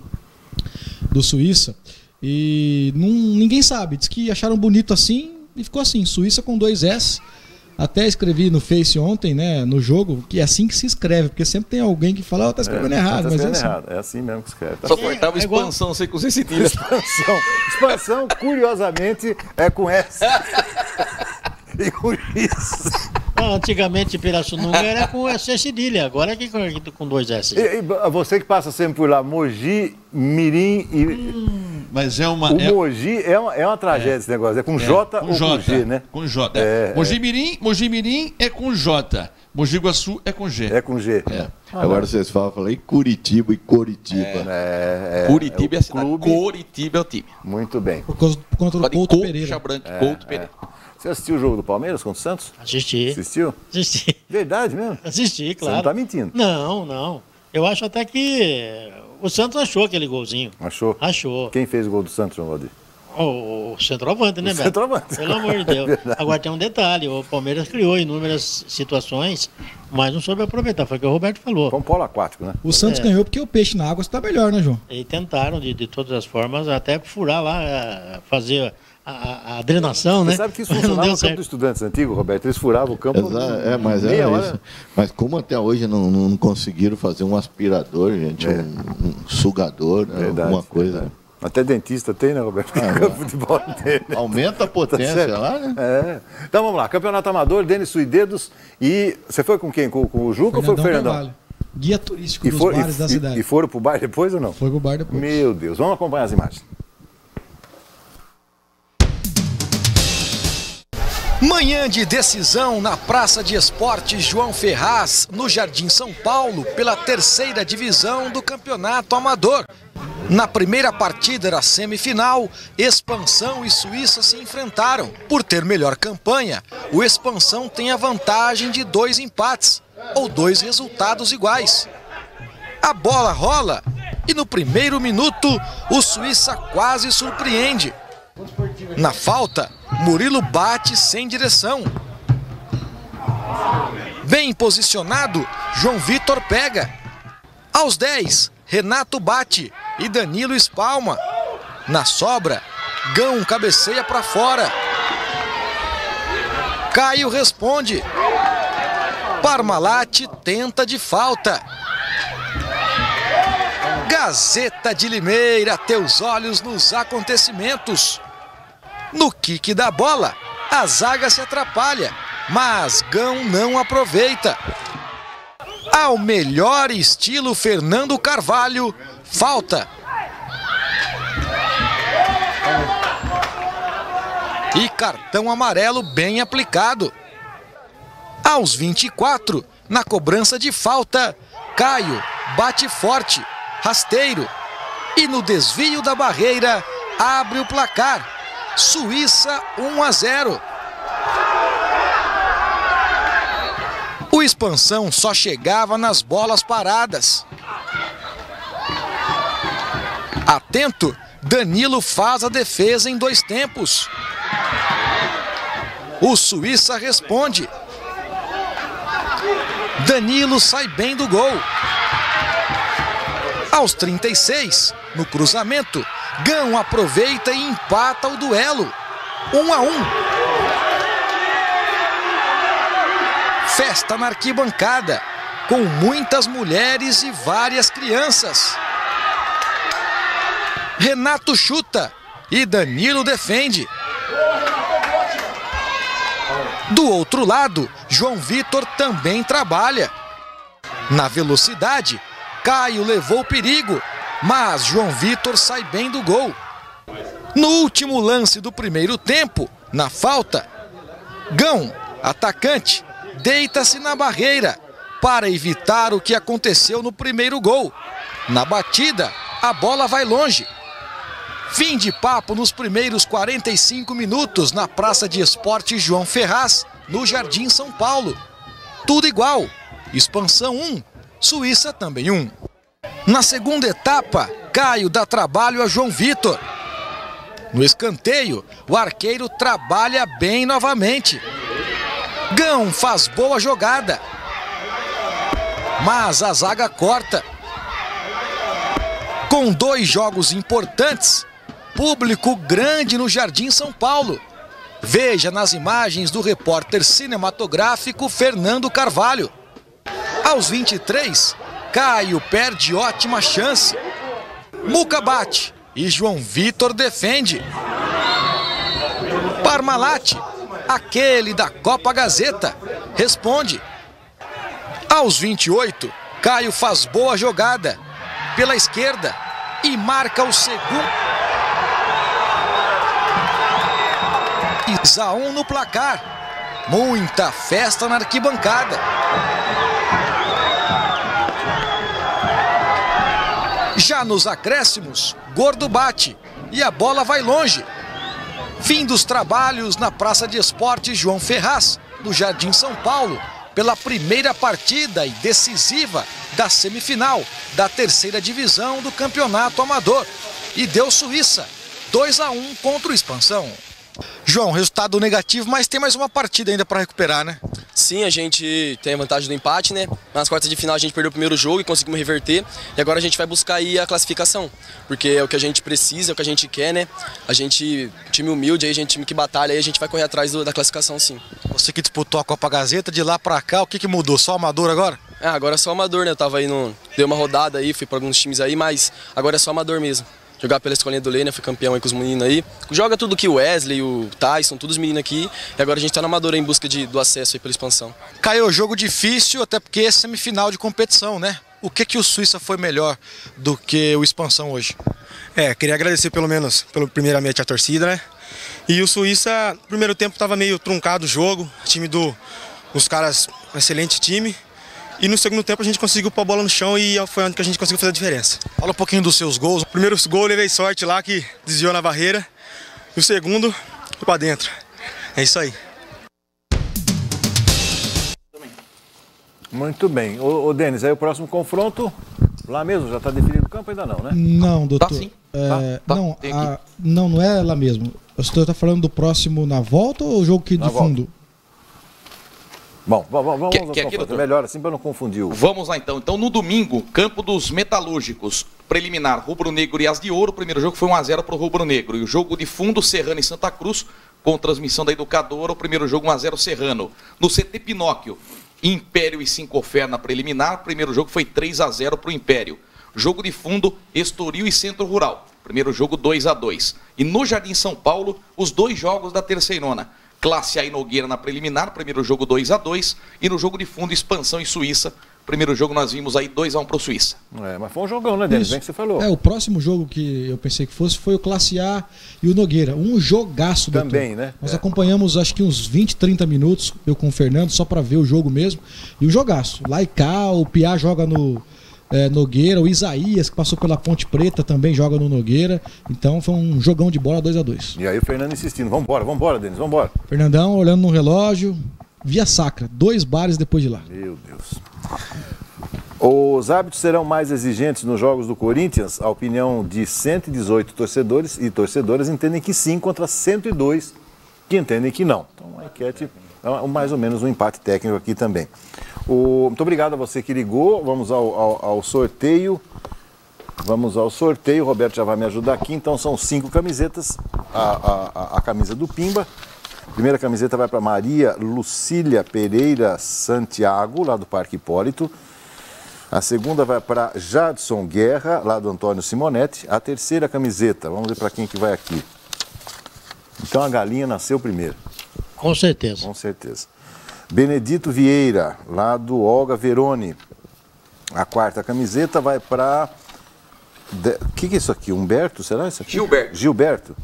do Suíça e ninguém sabe. Diz que acharam bonito assim e ficou assim, Suíça com 2 S. Até escrevi no Face ontem, né, no jogo, que é assim que se escreve, porque sempre tem alguém que fala, tá escrevendo errado. Tá escrevendo errado. É assim mesmo que escreve. Tá só cortava expansão, sei com C cedilha. Expansão, curiosamente, é com S. E com isso. Antigamente Pirassununga era com C cedilha, agora é com 2 S. E você que passa sempre por lá, Mogi, Mirim e... Mas é uma... Mogi é uma tragédia esse negócio, é com J ou com G, né? Com J. Mogi Mirim é com J. Mogi Guaçu é com G. É com G. Agora vocês falam aí Curitiba e Coritiba. Curitiba é a cidade, Coritiba é o time. Muito bem. Por conta do Couto Pereira. Couto Pereira. Você assistiu o jogo do Palmeiras contra o Santos? Assisti. Assistiu? Assisti. Verdade mesmo? Assisti, claro. Você não tá mentindo? Não. Eu acho até que o Santos achou aquele golzinho. Achou? Achou. Quem fez o gol do Santos, João Valdir? O centroavante, né, Beto? Centroavante. Pelo amor de Deus. Agora tem um detalhe, o Palmeiras criou inúmeras situações, mas não soube aproveitar, foi o que o Roberto falou. Foi um polo aquático, né? O Santos ganhou porque o peixe na água está melhor, né, João? E tentaram, de todas as formas, até furar lá, fazer a drenação, né? Você sabe que isso funcionava no campo dos Estudantes antigo, Roberto? Eles furavam o campo. Mas era isso. Mas como até hoje não conseguiram fazer um aspirador, gente, um sugador, alguma coisa. Verdade. Até dentista tem, né, Roberto? Futebol tem, né? Aumenta a potência lá, né? Então vamos lá, Campeonato Amador, Denis Suidedos. E você foi com quem? Com o Juca ou foi o Fernandão? Carvalho. Guia turístico dos bares da cidade. E foram pro bar depois ou não? Foi pro bar depois. Meu Deus, vamos acompanhar as imagens. Manhã de decisão na Praça de Esportes João Ferraz, no Jardim São Paulo, pela 3ª divisão do Campeonato Amador. Na primeira partida da semifinal, Expansão e Suíça se enfrentaram. Por ter melhor campanha, o Expansão tem a vantagem de 2 empates, ou 2 resultados iguais. A bola rola e no primeiro minuto, o Suíça quase surpreende. Na falta, Murilo bate sem direção. Bem posicionado, João Vitor pega. Aos 10, Renato bate e Danilo espalma. Na sobra, Gão cabeceia para fora. Caio responde. Parmalat tenta de falta. Gazeta de Limeira, teus olhos nos acontecimentos. No quique da bola, a zaga se atrapalha, mas Gão não aproveita. Ao melhor estilo Fernando Carvalho, falta. E cartão amarelo bem aplicado. Aos 24, na cobrança de falta, Caio bate forte, rasteiro. E no desvio da barreira, abre o placar. Suíça 1-0. O Expansão só chegava nas bolas paradas. Atento, Danilo faz a defesa em 2 tempos. O Suíça responde. Danilo sai bem do gol. Aos 36, no cruzamento, Gão aproveita e empata o duelo. 1-1. Festa na arquibancada, com muitas mulheres e várias crianças. Renato chuta e Danilo defende. Do outro lado, João Vitor também trabalha. Na velocidade, Caio levou perigo, mas João Vitor sai bem do gol. No último lance do primeiro tempo, na falta, Gão, atacante, deita-se na barreira para evitar o que aconteceu no primeiro gol. Na batida, a bola vai longe. Fim de papo nos primeiros 45 minutos na Praça de Esportes João Ferraz, no Jardim São Paulo. Tudo igual. Expansão 1, Suíça também 1. Na segunda etapa, Caio dá trabalho a João Vitor. No escanteio, o arqueiro trabalha bem novamente. Gão faz boa jogada, mas a zaga corta. Com 2 jogos importantes, público grande no Jardim São Paulo. Veja nas imagens do repórter cinematográfico Fernando Carvalho. Aos 23, Caio perde ótima chance. Muca bate e João Vitor defende. Parmalat, aquele da Copa Gazeta, responde. Aos 28, Caio faz boa jogada pela esquerda e marca o segundo. 2-1 no placar. Muita festa na arquibancada. Já nos acréscimos, Gordo bate e a bola vai longe. Fim dos trabalhos na Praça de Esportes João Ferraz, no Jardim São Paulo, pela primeira partida e decisiva da semifinal da 3ª divisão do Campeonato Amador. E deu Suíça, 2-1 contra o Expansão. João, resultado negativo, mas tem mais uma partida ainda para recuperar, né? Sim, a gente tem a vantagem do empate, né? Nas quartas de final a gente perdeu o primeiro jogo e conseguimos reverter. E agora a gente vai buscar aí a classificação, porque é o que a gente precisa, é o que a gente quer, né? A gente, time humilde, aí, a gente, time que batalha, aí a gente vai correr atrás da classificação, sim. Você que disputou a Copa Gazeta, de lá para cá, o que mudou? Só amador agora? Ah, agora é só amador, né? Eu tava aí, dei uma rodada aí, fui para alguns times aí, mas agora é só amador mesmo. Jogar pela escolinha do Lê, né? Fui campeão aí com os meninos aí. Joga tudo aqui, o Wesley, o Tyson, todos os meninos aqui. E agora a gente tá no amador aí, em busca do acesso aí pela expansão. Caiu, jogo difícil, até porque é semifinal de competição, né? O que o Suíça foi melhor do que o Expansão hoje? Queria agradecer primeiramente a torcida, né? E o Suíça, no primeiro tempo, tava meio truncado o jogo. Time dos caras, um excelente time. E no segundo tempo a gente conseguiu pôr a bola no chão e foi onde que a gente conseguiu fazer a diferença. Fala um pouquinho dos seus gols. O primeiro gol eu levei sorte lá, que desviou na barreira. E o segundo, foi pra dentro. É isso aí. Muito bem. Ô Denis, aí o próximo confronto, lá mesmo, já está definido o campo? Ainda não, né? Não, doutor. Tá sim. Não é lá mesmo. O senhor está falando do próximo na volta ou o jogo que de fundo? Bom, vamos aqui, melhor assim para não confundir o... Vamos lá então. Então no domingo, Campo dos Metalúrgicos, preliminar, Rubro Negro e As de Ouro. O primeiro jogo foi 1-0 para o Rubro Negro. E o jogo de fundo, Serrano e Santa Cruz, com transmissão da Educadora. O primeiro jogo 1-0 Serrano. No CT Pinóquio, Império e Cinco Fé na preliminar. O primeiro jogo foi 3-0 para o Império. Jogo de fundo, Estoril e Centro Rural. Primeiro jogo 2-2. E no Jardim São Paulo, os 2 jogos da terceirona. Classe A e Nogueira na preliminar, primeiro jogo 2-2. E no jogo de fundo, Expansão e Suíça. Primeiro jogo nós vimos aí 2-1 para o Suíça. Mas foi um jogão, né, Denis? Bem que você falou. O próximo jogo que eu pensei que fosse foi o Classe A e o Nogueira. Um jogaço também, doutor. né? Nós acompanhamos acho que uns 20, 30 minutos, eu com o Fernando, só para ver o jogo mesmo. E um jogaço. Lá e cá, o Piá joga no Nogueira, o Isaías, que passou pela Ponte Preta, também joga no Nogueira. Então foi um jogão de bola 2-2. E aí o Fernando insistindo, vambora, Denis, vambora. Fernandão olhando no relógio, via sacra, 2 bares depois de lá. Meu Deus. Os árbitros serão mais exigentes nos jogos do Corinthians? A opinião de 118 torcedores e torcedoras entendem que sim, contra 102 que entendem que não. Então a enquete é mais ou menos um empate técnico aqui também. Muito obrigado a você que ligou. Vamos ao sorteio. O Roberto já vai me ajudar aqui. Então são 5 camisetas. A camisa do Pimba. A primeira camiseta vai para Maria Lucília Pereira Santiago, lá do Parque Hipólito. A segunda vai para Jadson Guerra, lá do Antônio Simonetti. A terceira camiseta, vamos ver para quem que vai aqui. Então a galinha nasceu primeiro. Com certeza. Com certeza. Benedito Vieira, lá do Olga Veroni. A quarta camiseta vai para... O que é isso aqui? Humberto? Será isso aqui? Gilberto.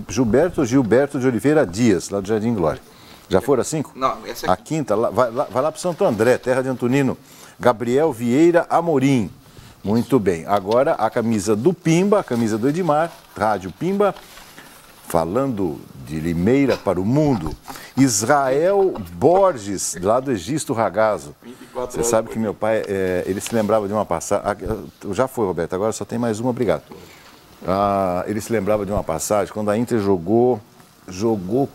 Gilberto de Oliveira Dias, lá do Jardim Glória. Já foram as 5? Não, essa aqui. A quinta, vai lá para Santo André, terra de Antonino. Gabriel Vieira Amorim. Muito bem. Agora a camisa do Pimba, a camisa do Edmar, Rádio Pimba, falando de Limeira para o mundo. Israel Borges, lá do Egisto Ragazzo. Você sabe que meu pai, ele se lembrava de uma passagem... Já foi, Roberto, agora só tem mais uma, obrigado. Ele se lembrava de uma passagem, quando a Inter jogou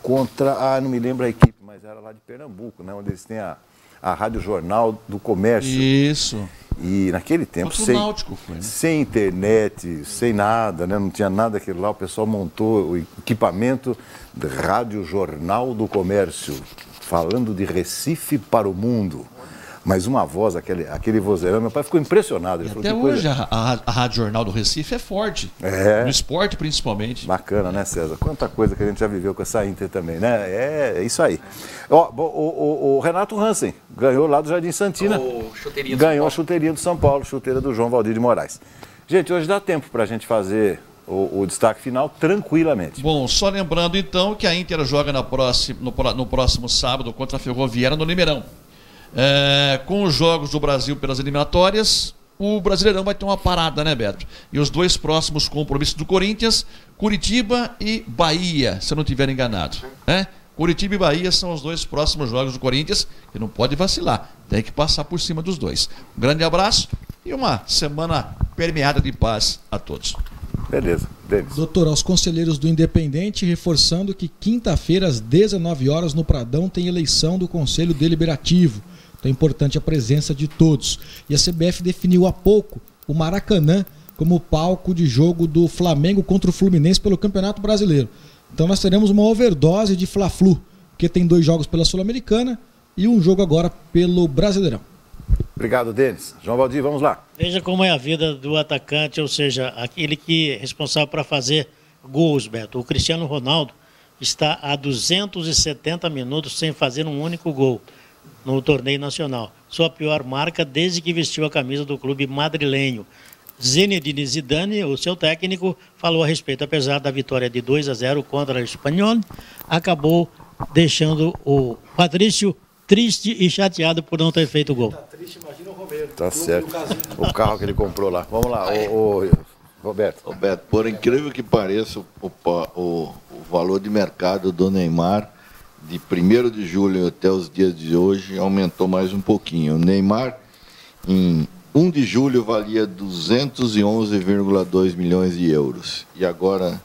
contra, não me lembro a equipe, mas era lá de Pernambuco, né, onde eles têm a Rádio Jornal do Comércio. Isso. E naquele tempo, sem internet, sem nada, né, não tinha nada aquilo lá, o pessoal montou o equipamento de Rádio Jornal do Comércio, falando de Recife para o mundo. Mas uma voz, aquele vozeirão, meu pai ficou impressionado. Ele até hoje a Rádio Jornal do Recife é forte, no esporte principalmente. Bacana, né, César? Quanta coisa que a gente já viveu com essa Inter também, né? É isso aí. O Renato Hansen ganhou lá do Jardim Santina. Ganhou a chuteirinha do São Paulo, chuteira do João Valdir de Moraes. Gente, hoje dá tempo para a gente fazer o destaque final tranquilamente. Bom, só lembrando então que a Inter joga no próximo sábado contra a Ferroviária no Limeirão. Com os jogos do Brasil pelas eliminatórias, o Brasileirão vai ter uma parada, né, Beto? E os 2 próximos compromissos do Corinthians, Curitiba e Bahia, se eu não estiver enganado, né? Curitiba e Bahia são os 2 próximos jogos do Corinthians, que não pode vacilar, tem que passar por cima dos 2. Um grande abraço e uma semana permeada de paz a todos. Beleza, Denis. Doutor, aos conselheiros do Independente, reforçando que quinta-feira às 19 horas no Pradão tem eleição do Conselho Deliberativo. Então é importante a presença de todos. E a CBF definiu há pouco o Maracanã como palco de jogo do Flamengo contra o Fluminense pelo Campeonato Brasileiro. Então nós teremos uma overdose de Fla-Flu, porque tem 2 jogos pela Sul-Americana e um jogo agora pelo Brasileirão. Obrigado, Denis. João Valdir, vamos lá. Veja como é a vida do atacante, ou seja, aquele que é responsável para fazer gols, Beto. O Cristiano Ronaldo está há 270 minutos sem fazer um único gol no torneio nacional. Sua pior marca desde que vestiu a camisa do clube madrilenho. Zinedine Zidane, o seu técnico, falou a respeito. Apesar da vitória de 2-0 contra o Espanhol, acabou deixando o Patrício triste e chateado por não ter feito o gol. Tá triste, imagina o Romero. Tá certo. O carro que ele comprou lá. Vamos lá, Roberto. Roberto, por incrível que pareça, o valor de mercado do Neymar, de 1º de julho até os dias de hoje, aumentou mais um pouquinho. O Neymar, em 1 de julho, valia 211,2 milhões de euros. E agora,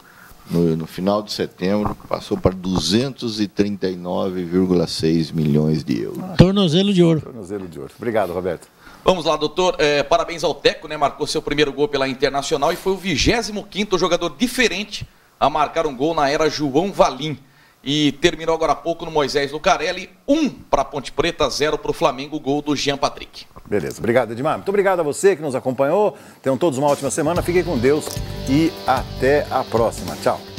no final de setembro, passou para 239,6 milhões de euros. Tornozelo de ouro. Tornozelo de ouro. Obrigado, Roberto. Vamos lá, doutor. Parabéns ao Teco, né? Marcou seu primeiro gol pela Internacional e foi o 25º jogador diferente a marcar um gol na era João Valim. E terminou agora há pouco no Moisés Lucarelli, 1 para a Ponte Preta, 0 para o Flamengo, gol do Jean Patrick. Beleza, obrigado, Edmar. Muito obrigado a você que nos acompanhou. Tenham todos uma ótima semana. Fiquem com Deus e até a próxima. Tchau.